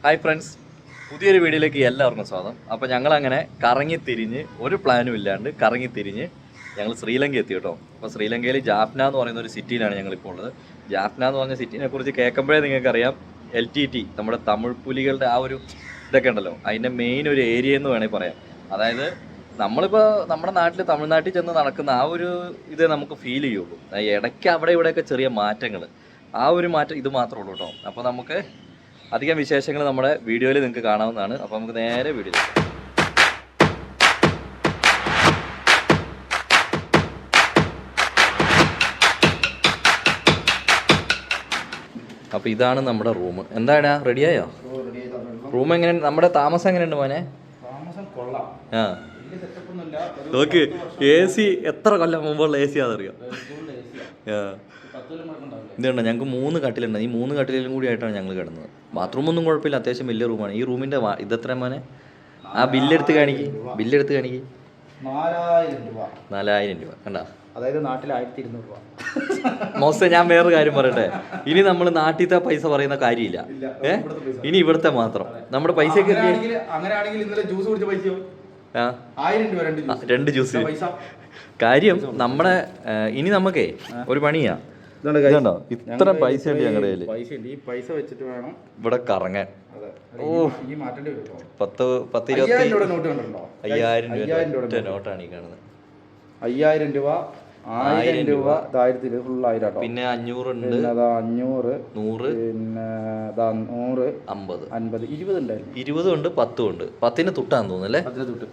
Hi friends, പുതിയൊരു വീഡിയോയിലേക്ക് എല്ലാവർക്കും സ്വാഗതം. അപ്പോൾ ഞങ്ങളങ്ങനെ കറങ്ങിത്തിരിഞ്ഞ് ഒരു പ്ലാനും ഇല്ലാണ്ട് കറങ്ങിത്തിരിഞ്ഞ് ഞങ്ങൾ ശ്രീലങ്ക എത്തി കേട്ടോ. അപ്പോൾ ശ്രീലങ്കയിൽ ജാഫ്ന എന്ന് പറയുന്ന ഒരു സിറ്റിയിലാണ് ഞങ്ങളിപ്പോൾ ഉള്ളത്. ജാഫ്ന എന്ന് പറഞ്ഞ സിറ്റിനെ കുറിച്ച് കേൾക്കുമ്പോഴേ നിങ്ങൾക്കറിയാം, LTT നമ്മുടെ തമിഴ് പുലികളുടെ ആ ഒരു ഇതൊക്കെ ഉണ്ടല്ലോ, അതിൻ്റെ മെയിൻ ഒരു ഏരിയ എന്ന് വേണമെങ്കിൽ പറയാം. അതായത് നമ്മളിപ്പോൾ നമ്മുടെ നാട്ടിൽ തമിഴ്നാട്ടിൽ ചെന്ന് നടക്കുന്ന ആ ഒരു ഇത് നമുക്ക് ഫീൽ ചെയ്യുള്ളൂ. ഇടയ്ക്ക് അവിടെ ഇവിടെയൊക്കെ ചെറിയ മാറ്റങ്ങൾ, ആ ഒരു മാറ്റം ഇത് മാത്രമേ ഉള്ളൂ കേട്ടോ. അപ്പോൾ നമുക്ക് അധികം വിശേഷങ്ങൾ നമ്മുടെ വീഡിയോയിൽ നിങ്ങൾക്ക് കാണാവുന്നതാണ്. അപ്പോൾ നമുക്ക് നേരെ വീഡിയോ. അപ്പോൾ ഇതാണ് നമ്മുടെ റൂം. എന്താണ് റെഡിയായോ? റൂം എങ്ങനെയുണ്ട്? നമ്മുടെ താമസം എങ്ങനെയുണ്ട് മോനെ? ആ നോക്ക്, AC എത്ര കൊല്ലം മുമ്പുള്ള AC ആണെന്നറിയാം. ഇതുണ്ട്, ഞങ്ങൾക്ക് 3 കട്ടിലുണ്ട്. ഈ 3 കട്ടിലും കൂടി ആയിട്ടാണ് ഞങ്ങൾ കിടന്നത്. ബാത്റൂമൊന്നും കുഴപ്പമില്ല, അത്യാവശ്യം വലിയ റൂമാണ്. ഈ റൂമിൻ്റെ ഇതെത്ര മോനെ? ആ ബില്ലെടുത്ത് കാണിക്ക്. 4000 രൂപ കണ്ടാ? അതായത് നാട്ടിൽ 1200 രൂപ. മോശം, ഞാൻ വേറൊരു കാര്യം പറയട്ടെ. ഇനി നമ്മൾ നാട്ടിലത്തെ പൈസ പറയുന്ന കാര്യമില്ല. ഇനി ഇവിടുത്തെ മാത്രം. നമ്മുടെ പൈസയൊക്കെ അങ്ങനെയാണെങ്കിൽ ഇന്നലെ ജ്യൂസ് കുടിച്ച പൈസയോ? 1000 രൂപ 2 ജ്യൂസ്. കാര്യം നമ്മുടെ ഇനി നമുക്കേ ഒരു പണിയാ. ഇതുണ്ടോ, ഇത്ര പൈസ ഉണ്ട് ഞങ്ങളുടെ കയ്യില്. ഈ പൈസ വെച്ചിട്ട് വേണം ഇവിടെ കറങ്ങാൻ. ഓ, 10 20 രൂപ നോട്ടാണ് ഈ കാണുന്നത്. 5000 രൂപ, 1000 രൂപ, 1000 ഫുൾ 1000. പിന്നെ 500 ഉണ്ട്, 500, 100, പിന്നെ 100, 50, 50, 20 ഉണ്ടായിരുന്നു. 20 ഉണ്ട്, 10 ഉണ്ട്. 10ന് തൊട്ടാന്ന് തോന്നുന്നല്ലേ? 10ന് തൊട്ട്.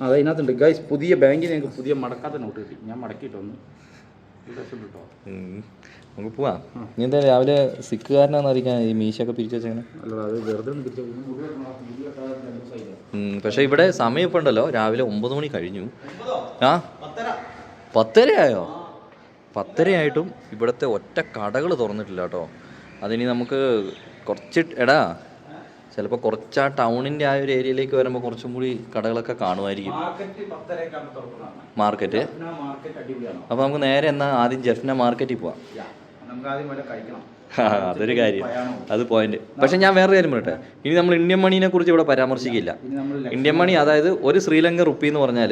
അതെ, ഇതിനകത്തുണ്ട് ഗൈസ്. പുതിയ ബാങ്കിൽ ഞങ്ങൾക്ക് പുതിയ മടക്കാത്ത നോട്ട് കിട്ടി. ഞാൻ മടക്കിയിട്ട് വന്നു. നമുക്ക് പോവാം. ഇനി എന്താ രാവിലെ സിക്കുകാരനാന്ന് അറിയിക്കാൻ ഈ മീശയൊക്കെ പിരിച്ചു വെച്ചങ്ങനെ? പക്ഷെ ഇവിടെ സമയം ഇപ്പം ഉണ്ടല്ലോ, രാവിലെ 9 മണി കഴിഞ്ഞു. ആ 10:30 ആയോ? 10:30 ആയിട്ടും ഇവിടുത്തെ ഒറ്റ കടകൾ തുറന്നിട്ടില്ല കേട്ടോ. അതിനി നമുക്ക് കുറച്ച് ചിലപ്പോൾ കുറച്ച് ആ ടൗണിൻ്റെ ആ ഒരു ഏരിയയിലേക്ക് വരുമ്പോൾ കുറച്ചും കൂടി കടകളൊക്കെ കാണുമായിരിക്കും. മാർക്കറ്റ്. അപ്പോൾ നമുക്ക് നേരെ എന്നാൽ ആദ്യം ജഫ്ന മാർക്കറ്റിൽ പോവാം. അതൊരു കാര്യം, അത് പോയിന്റ്. പക്ഷെ ഞാൻ വേറെ കാര്യം പറയട്ടെ, ഇനി നമ്മൾ ഇന്ത്യൻ മണീനെ കുറിച്ച് ഇവിടെ പരാമർശിക്കില്ല. ഇന്ത്യൻ മണി അതായത് ഒരു ശ്രീലങ്ക റുപ്പി എന്ന് പറഞ്ഞാൽ,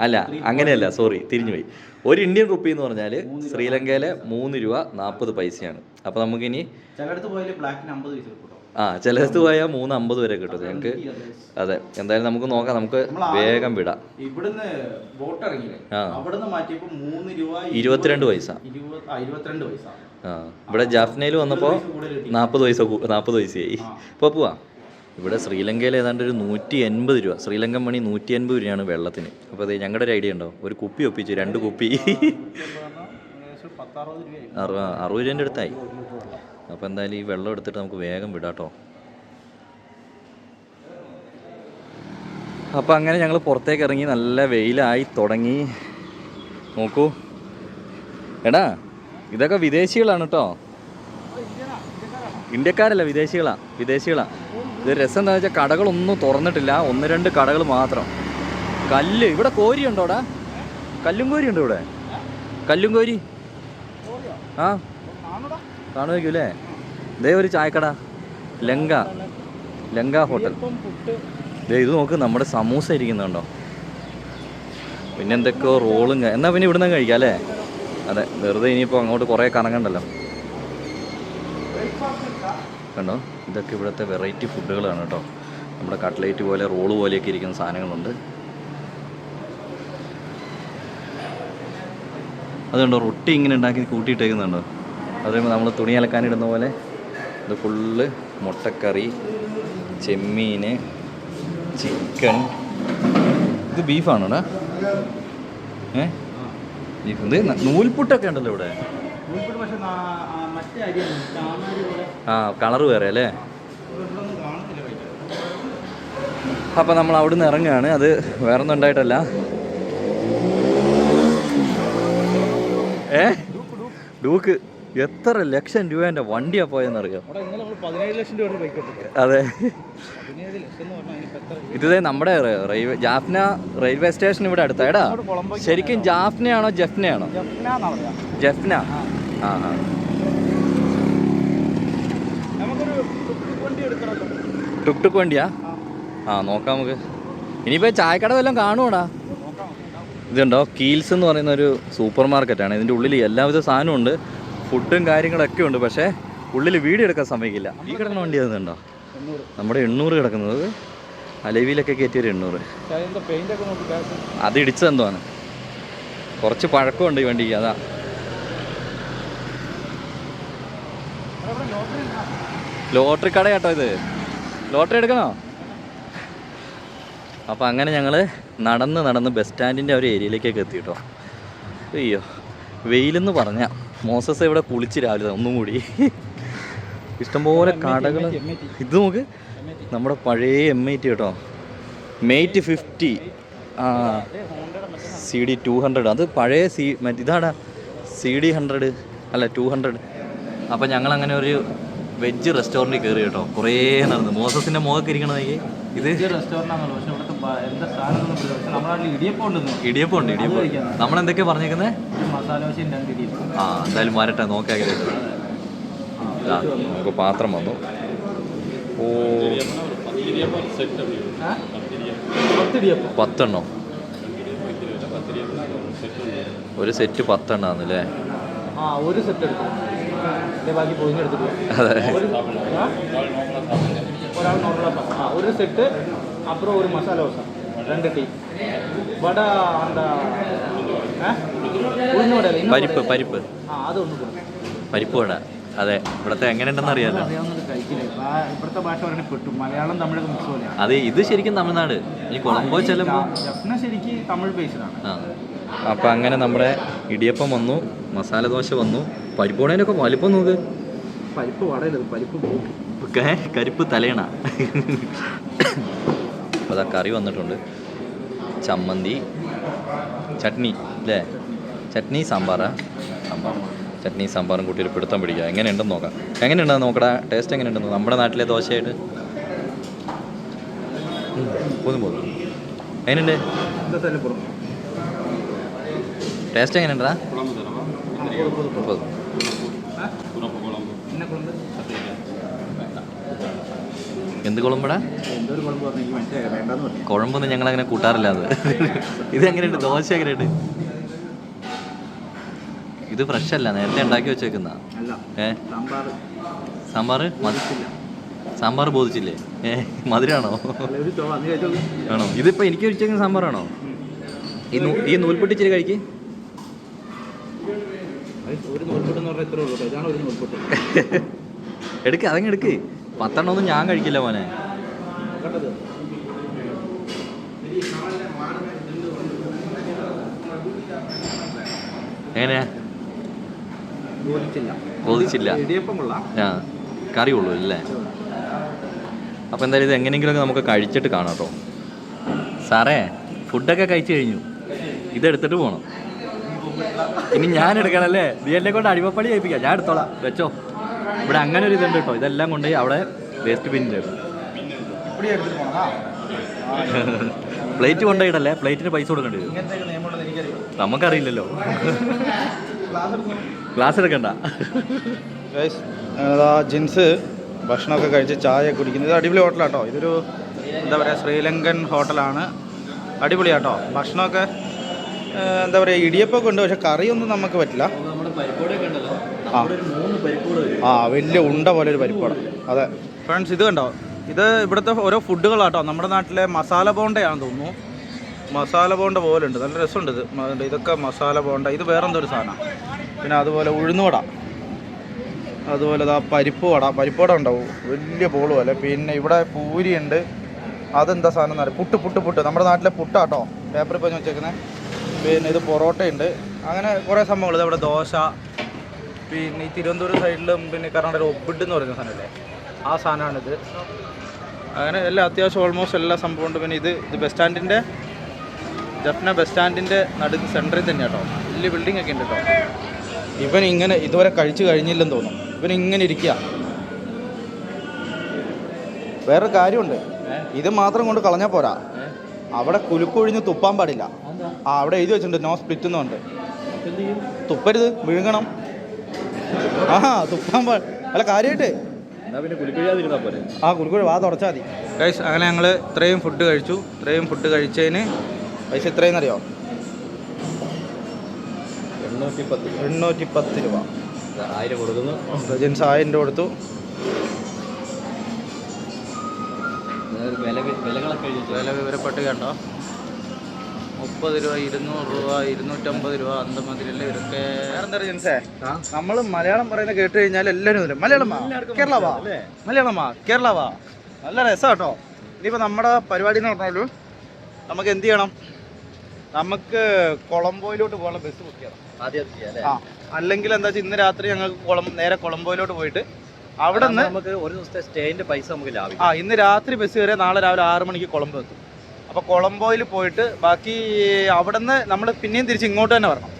അല്ല അങ്ങനെയല്ല, സോറി തിരിഞ്ഞുപോയി. ഒരു ഇന്ത്യൻ റുപ്പി എന്ന് പറഞ്ഞാൽ ശ്രീലങ്കയിലെ 3 രൂപ 40 പൈസയാണ്. അപ്പോൾ നമുക്കിനി ചിലടത്ത് പോയാൽ 3.50 വരെ കിട്ടും ഞങ്ങൾക്ക്. അതെ, എന്തായാലും നമുക്ക് നോക്കാം. നമുക്ക് വേഗം വിടാം. ഇവിടുന്ന് ബോട്ട് ഇറങ്ങിയില്ലേ, അവിടുന്ന് മാറ്റിയപ്പോൾ 3 രൂപ 22 പൈസ. ഇവിടെ ജാഫ്നയിൽ വന്നപ്പോൾ 40 പൈസയായി. ഇപ്പോൾ പോവാം. ഇവിടെ ശ്രീലങ്കയിൽ ഏതാണ്ട് ഒരു 180 രൂപ, ശ്രീലങ്കൻ മണി 180 രൂപയാണ് വെള്ളത്തിന്. അപ്പോൾ അത് ഞങ്ങളുടെ ഒരു ഐഡിയ ഉണ്ടോ? ഒരു കുപ്പി ഒപ്പിച്ചു, 2 കുപ്പി 60 രൂപേൻ്റെ അടുത്തായി. അപ്പോൾ എന്തായാലും ഈ വെള്ളം എടുത്തിട്ട് നമുക്ക് വേഗം വിടാട്ടോ. അപ്പോൾ അങ്ങനെ ഞങ്ങൾ പുറത്തേക്ക് ഇറങ്ങി. നല്ല വെയിലായി തുടങ്ങി. നോക്കൂ എടാ, ഇതൊക്കെ വിദേശികളാണ് കേട്ടോ, ഇന്ത്യക്കാരല്ല, വിദേശികളാണ്. ഇത് രസം എന്താ വെച്ചാൽ കടകളൊന്നും തുറന്നിട്ടില്ല, 1-2 കടകൾ മാത്രം. കല്ല് ഇവിടെ കോരി ഉണ്ടോടാ? കല്ലും കോരി ഉണ്ടോ ഇവിടെ? കല്ലും കോരി ആ കാണുമായിരിക്കും അല്ലേ? ഇതേ ഒരു ചായക്കട, ലങ്ക ഹോട്ടൽ. ഇത് നോക്ക്, നമ്മുടെ സമൂസ ഇരിക്കുന്നുണ്ടോ? പിന്നെ എന്തൊക്കെയോ റോളും. എന്നാൽ പിന്നെ ഇവിടുന്ന് കഴിക്കാം അല്ലേ? അതെ, വെറുതെ ഇനിയിപ്പോൾ അങ്ങോട്ട് കുറേ കറങ്ങണ്ടല്ലോ. കണ്ടോ, ഇതൊക്കെ ഇവിടുത്തെ വെറൈറ്റി ഫുഡുകളാണ് കേട്ടോ. നമ്മുടെ കട്ട്ലേറ്റ് പോലെ, റോള് പോലെയൊക്കെ ഇരിക്കുന്ന സാധനങ്ങളുണ്ട്. അതുകൊണ്ടോ റൊട്ടി ഇങ്ങനെ ഉണ്ടാക്കി കൂട്ടിയിട്ടേക്കുന്നുണ്ടോ? അത് നമ്മൾ തുണി അലക്കാനിടുന്ന പോലെ. ഇത് ഫുള്ള് മുട്ടക്കറി, ചെമ്മീൻ, ചിക്കൻ. ഇത് ബീഫാണോടാ? ബീഫ്. ഇത് നൂൽപുട്ടൊക്കെ ഉണ്ടല്ലോ ഇവിടെ. കളറ് വേറെ അല്ലേ? അപ്പം നമ്മൾ അവിടുന്ന് ഇറങ്ങുകയാണ്. അത് വേറൊന്നും ഉണ്ടായിട്ടല്ല. ഡൂക്ക് എത്ര ലക്ഷം രൂപേൻ്റെ വണ്ടിയാണ് പോയെന്നറിയാം. 17 ലക്ഷം രൂപ. അതെ, ഇത് നമ്മുടെ ജാഫ്ന റെയിൽവേ സ്റ്റേഷൻ ഇവിടെ അടുത്താ. ശരിക്കും ജാഫ്നയാണോ ജഫ്നയാണോ? ജഫ്ന. ആ ടുക് ടുക് വണ്ടിയാ? ആ നോക്കാം നമുക്ക്. ഇനിയിപ്പോൾ ചായക്കട വല്ലതും കാണുവാടാ. ഇതുണ്ടോ, കീൽസ് എന്ന് പറയുന്ന ഒരു സൂപ്പർ മാർക്കറ്റാണ്. ഇതിൻ്റെ ഉള്ളിൽ എല്ലാവിധ സാധനവും ഉണ്ട്, ഫുഡും കാര്യങ്ങളൊക്കെ ഉണ്ട്. പക്ഷേ ഉള്ളിൽ വീഡിയോ എടുക്കാൻ സമ്മതിക്കില്ല. ഈ കിടക്കുന്ന വണ്ടി അതുണ്ടോ, നമ്മുടെ 800 കിടക്കുന്നത്, അലവിയിലൊക്കെ കയറ്റിയൊരു 800. അത് ഇടിച്ചതെന്തോആണ്, കുറച്ച് പഴക്കമുണ്ട് ഈ വണ്ടിക്ക്, അതാ. ലോട്ടറി കട കേട്ടോ ഇത്, ലോട്ടറി എടുക്കണോ? അപ്പോൾ അങ്ങനെ ഞങ്ങൾ നടന്ന് ബസ് സ്റ്റാൻഡിൻ്റെ ഒരു ഏരിയയിലേക്കൊക്കെ എത്തി കേട്ടോ. അയ്യോ, വെയിലെന്ന് പറഞ്ഞാൽ മോസസ് ഇവിടെ കുളിച്ച് രാവിലെ ഒന്നും കൂടി. ഇഷ്ടംപോലെ കടകൾ. ഇത് നോക്ക്, നമ്മുടെ പഴയ M80 കേട്ടോ, മേറ്റ് 50, CD 200. അത് പഴയ ഇതാടാ CD 100 അല്ല 200. അപ്പോൾ ഞങ്ങളങ്ങനെ ഒരു വെജ് റെസ്റ്റോറൻറ്റിൽ കയറി കേട്ടോ. കുറേ നടന്നു. മോസസിൻ്റെ മുഖമൊക്കെ ഇരിക്കണമെങ്കിൽ ഇത് ഇടിയപ്പം ഉണ്ട്. നമ്മളെന്തൊക്കെയാണ് പറഞ്ഞേക്കുന്നത്? ആ എന്തായാലും വരട്ടെ, നോക്കാം. നമുക്ക് പാത്രം വന്നു. ഓ 10 എണ്ണോ? ഒരു സെറ്റ് 10 എണ്ണാന്നല്ലേ? ഒരു സെറ്റ് എടുക്കും. അതെ, ഒരാൾ നോർമൽ ഒരു സെറ്റ്, அப்புறம் ஒரு மசாலா தோசை, 2 டீ, வடை, அந்த ഉഴുന്ന് വട, പരിപ്പ് അതൊന്നും കൊടുക്കും. പരിപ്പ് വട. അതെ, ഇവിടുത്തെ എങ്ങനെയുണ്ടെന്ന് അറിയാമല്ലോ. ഇവിടുത്തെ ഭാഷ പറയുന്നത് പെട്ടു, മലയാളം തമിഴൊക്കെ മിക്സ് പോലെയാണ്. അതെ, ഇത് ശരിക്കും തമിഴ്നാട്. ഈ കൊളംബോ ചെല്ലുമ്പോൾ ശരിക്കും തമിഴ് ബേസ്ഡാണ്. അപ്പം അങ്ങനെ നമ്മുടെ ഇടിയപ്പം വന്നു, മസാല ദോശ വന്നു, പരിപ്പ് വടേനൊക്കെ വലിപ്പം നോക്ക്. പരിപ്പ് വടയിലത് പരിപ്പ് കരിപ്പ് തലേണ. അപ്പോൾ അതാ കറി വന്നിട്ടുണ്ട്, ചമ്മന്തി, ചട്നി അല്ലേ? ചട്നി സാമ്പാർ, ചട്നി സാമ്പാറും കൂട്ടി ഒരു പിടുത്തം പിടിക്കുക. എങ്ങനെയുണ്ടെന്ന് നോക്കാം. എങ്ങനെയുണ്ടെന്ന് നോക്കടാ, ടേസ്റ്റ് എങ്ങനെയുണ്ടെന്ന്. നമ്മുടെ നാട്ടിലെ ദോശയായിട്ട് പോകും. എങ്ങനെയുണ്ട് ടേസ്റ്റ്? എങ്ങനെയുണ്ടാ? എന്ത് കുളമ്പടാ? കുഴമ്പൊന്നും ഞങ്ങളങ്ങനെ കൂട്ടാറില്ല. അത് ഇതെങ്ങനെയുണ്ട്? ദോശ എങ്ങനെയുണ്ട്? ഇത് ഫ്രഷ് അല്ല, നേരത്തെ ഉണ്ടാക്കി വെച്ചേക്കുന്ന. സാമ്പാർ ബോധിച്ചില്ലേ? മധുരാണോ? ആണോ? ഇതിപ്പോ എനിക്ക് വെച്ചേക്കുന്ന സാമ്പാറാണോ? ഈ നൂൽപൊട്ടി ഇച്ചിരി കഴിക്ക്. എടുക്ക്, അതങ്ങ് എടുക്ക്. 10 എണ്ണമൊന്നും ഞാൻ കഴിക്കില്ല മോനെ. എങ്ങനെയാ? ബോധിച്ചില്ല. ആ, കറി ഉള്ളൂ അല്ലേ? അപ്പോൾ എന്തായാലും ഇത് എങ്ങനെയെങ്കിലുമൊക്കെ നമുക്ക് കഴിച്ചിട്ട് കാണാം കേട്ടോ. സാറേ, ഫുഡൊക്കെ കഴിച്ചു കഴിഞ്ഞു, ഇതെടുത്തിട്ട് പോകണം. ഇനി ഞാൻ എടുക്കണല്ലേ? നീ എന്നെ കൊണ്ട് അടിമപ്പണി ചെയ്യിപ്പിക്കാം. ഞാൻ എടുത്തോളാം, വെച്ചോ. ഇവിടെ അങ്ങനെ ഒരു ഇതുണ്ട് കേട്ടോ. ഇതെല്ലാം കൊണ്ടുപോയി അവിടെ വേസ്റ്റ് ബിന്നിൽ പ്ലേറ്റ് കൊണ്ടുപോയിടല്ലേ, പ്ലേറ്റിന് പൈസ കൊടുക്കേണ്ടി വരും. നമുക്കറിയില്ലല്ലോ. ഗ്ലാസ് എടുക്കണ്ട. ജിൻസ് ഭക്ഷണമൊക്കെ കഴിച്ച് ചായ കുടിക്കുന്നത്. ഇത് അടിപൊളി ഹോട്ടലാട്ടോ. ഇതൊരു എന്താ പറയുക, ശ്രീലങ്കൻ ഹോട്ടലാണ്. അടിപൊളിയാട്ടോ ഭക്ഷണമൊക്കെ. എന്താ പറയുക, ഇടിയപ്പൊക്കെ ഉണ്ട്, പക്ഷെ കറിയൊന്നും നമുക്ക് പറ്റില്ല. വലിയ ഉണ്ട പോലെ ഒരു പരിപ്പോട. അതെ ഫ്രണ്ട്സ്, ഇത് കണ്ടോ, ഇത് ഇവിടുത്തെ ഓരോ ഫുഡുകളാട്ടോ. നമ്മുടെ നാട്ടിലെ മസാല ബോണ്ടയാണെന്ന് തോന്നുന്നു. മസാല ബോണ്ട പോലെ ഉണ്ട്, നല്ല രസമുണ്ട് ഇത്. ഇതൊക്കെ മസാല ബോണ്ട. ഇത് വേറെന്തോ ഒരു സാധനമാണ്. പിന്നെ അതുപോലെ ഉഴുന്നുവട, അതുപോലെ പരിപ്പ് വട ഉണ്ടാവും, വലിയ ബോൾ പോലെ. പിന്നെ ഇവിടെ പൂരി ഉണ്ട്. അതെന്താ സാധനം എന്ന് പറയാം, പുട്ട്. നമ്മുടെ നാട്ടിലെ പുട്ടാട്ടോ, പേപ്പറിൽ പോയി വെച്ചേക്കുന്നത്. പിന്നെ ഇത് പൊറോട്ടയുണ്ട്. അങ്ങനെ കുറേ സംഭവങ്ങൾ. ഇതവിടെ ദോശ. പിന്നെ ഈ തിരുവനന്തപുരം സൈഡിലും പിന്നെ കർണാടക ഒബിഡ് എന്ന് പറയുന്ന സാധനമല്ലേ, ആ സാധനമാണിത്. അങ്ങനെ എല്ലാം അത്യാവശ്യം ഓൾമോസ്റ്റ് എല്ലാ സംഭവമുണ്ട്. പിന്നെ ഇത് ബസ് സ്റ്റാൻഡിൻ്റെ, ജഫ്ന ബസ് സ്റ്റാൻഡിൻ്റെ സെൻറ്ററിൽ തന്നെയാണ് കേട്ടോ. വലിയ ബിൽഡിംഗ് ഒക്കെ ഉണ്ട് കേട്ടോ. ഇവൻ ഇങ്ങനെ ഇതുവരെ കഴിച്ചു കഴിഞ്ഞില്ലെന്ന് തോന്നുന്നു. ഇവൻ ഇങ്ങനെ ഇരിക്കുക. വേറൊരു കാര്യമുണ്ട്, ഇത് മാത്രം കൊണ്ട് കളഞ്ഞാൽ പോരാ. അവിടെ കുലുക്കൊഴിഞ്ഞ് തുപ്പാൻ പാടില്ല. അവിടെ എഴുതി വെച്ചിട്ടുണ്ട് നോ സ്പ്ലിറ്റ് എന്നുണ്ട്. തുപ്പരുത്, വിഴുങ്ങണം. തുപ്പാൻ അല്ല, കാര്യമായിട്ട് എന്നാ പിന്നെ കുലുക്കുഴിയാതിരുന്നാ പോലെ. ആ കുലുക്കുഴി വാ തുടച്ചാൽ മതി. ഗൈസ് അങ്ങനെ ഞങ്ങൾ ഇത്രയും ഫുഡ് കഴിച്ചു. ഇത്രയും ഫുഡ് കഴിച്ചതിന് പൈസ എത്രയെന്ന് അറിയോ? 810 രൂപ. 1000 കൊടുക്കുന്നു. റജൻസ് 1000 രൂപ കൊടുത്തു. വില വിവരപ്പെട്ട് കണ്ടോ? 30 രൂപ, 200 രൂപ, 250 രൂപ, അന്തമാതിരിയല്ലേ ഇവരൊക്കെ. വേറെന്താ ജെൻസേ, നമ്മൾ മലയാളം പറയുന്നത് കേട്ട് കഴിഞ്ഞാൽ എല്ലാവരും മലയാളമാ കേരളവാ, മലയാളമാ കേരളവാ. നല്ല രസം കേട്ടോ. ഇനിയിപ്പോൾ നമ്മുടെ പരിപാടി എന്ന് പറഞ്ഞാലും നമുക്ക് എന്ത് ചെയ്യണം? നമുക്ക് കൊളംബോയിലോട്ട് പോകാനുള്ള ബസ് ബുക്ക് ചെയ്യണം. ആ, അല്ലെങ്കിൽ എന്താ വെച്ചാൽ ഇന്ന് രാത്രി ഞങ്ങൾക്ക് നേരെ കൊളംബോയിലോട്ട് പോയിട്ട് അവിടെ നിന്ന് നമുക്ക് ഒരു ദിവസത്തെ സ്റ്റേന്റെ പൈസ നമുക്ക് ലാഭിക്കാം. ആ, ഇന്ന് രാത്രി ബസ് കയറിയാൽ നാളെ രാവിലെ 6 മണിക്ക് കൊളംബോ എത്തും. അപ്പോൾ കൊളംബോയിൽ പോയിട്ട് ബാക്കി അവിടെ നിന്ന് നമ്മൾ പിന്നെയും തിരിച്ച് ഇങ്ങോട്ട് തന്നെ വരണം.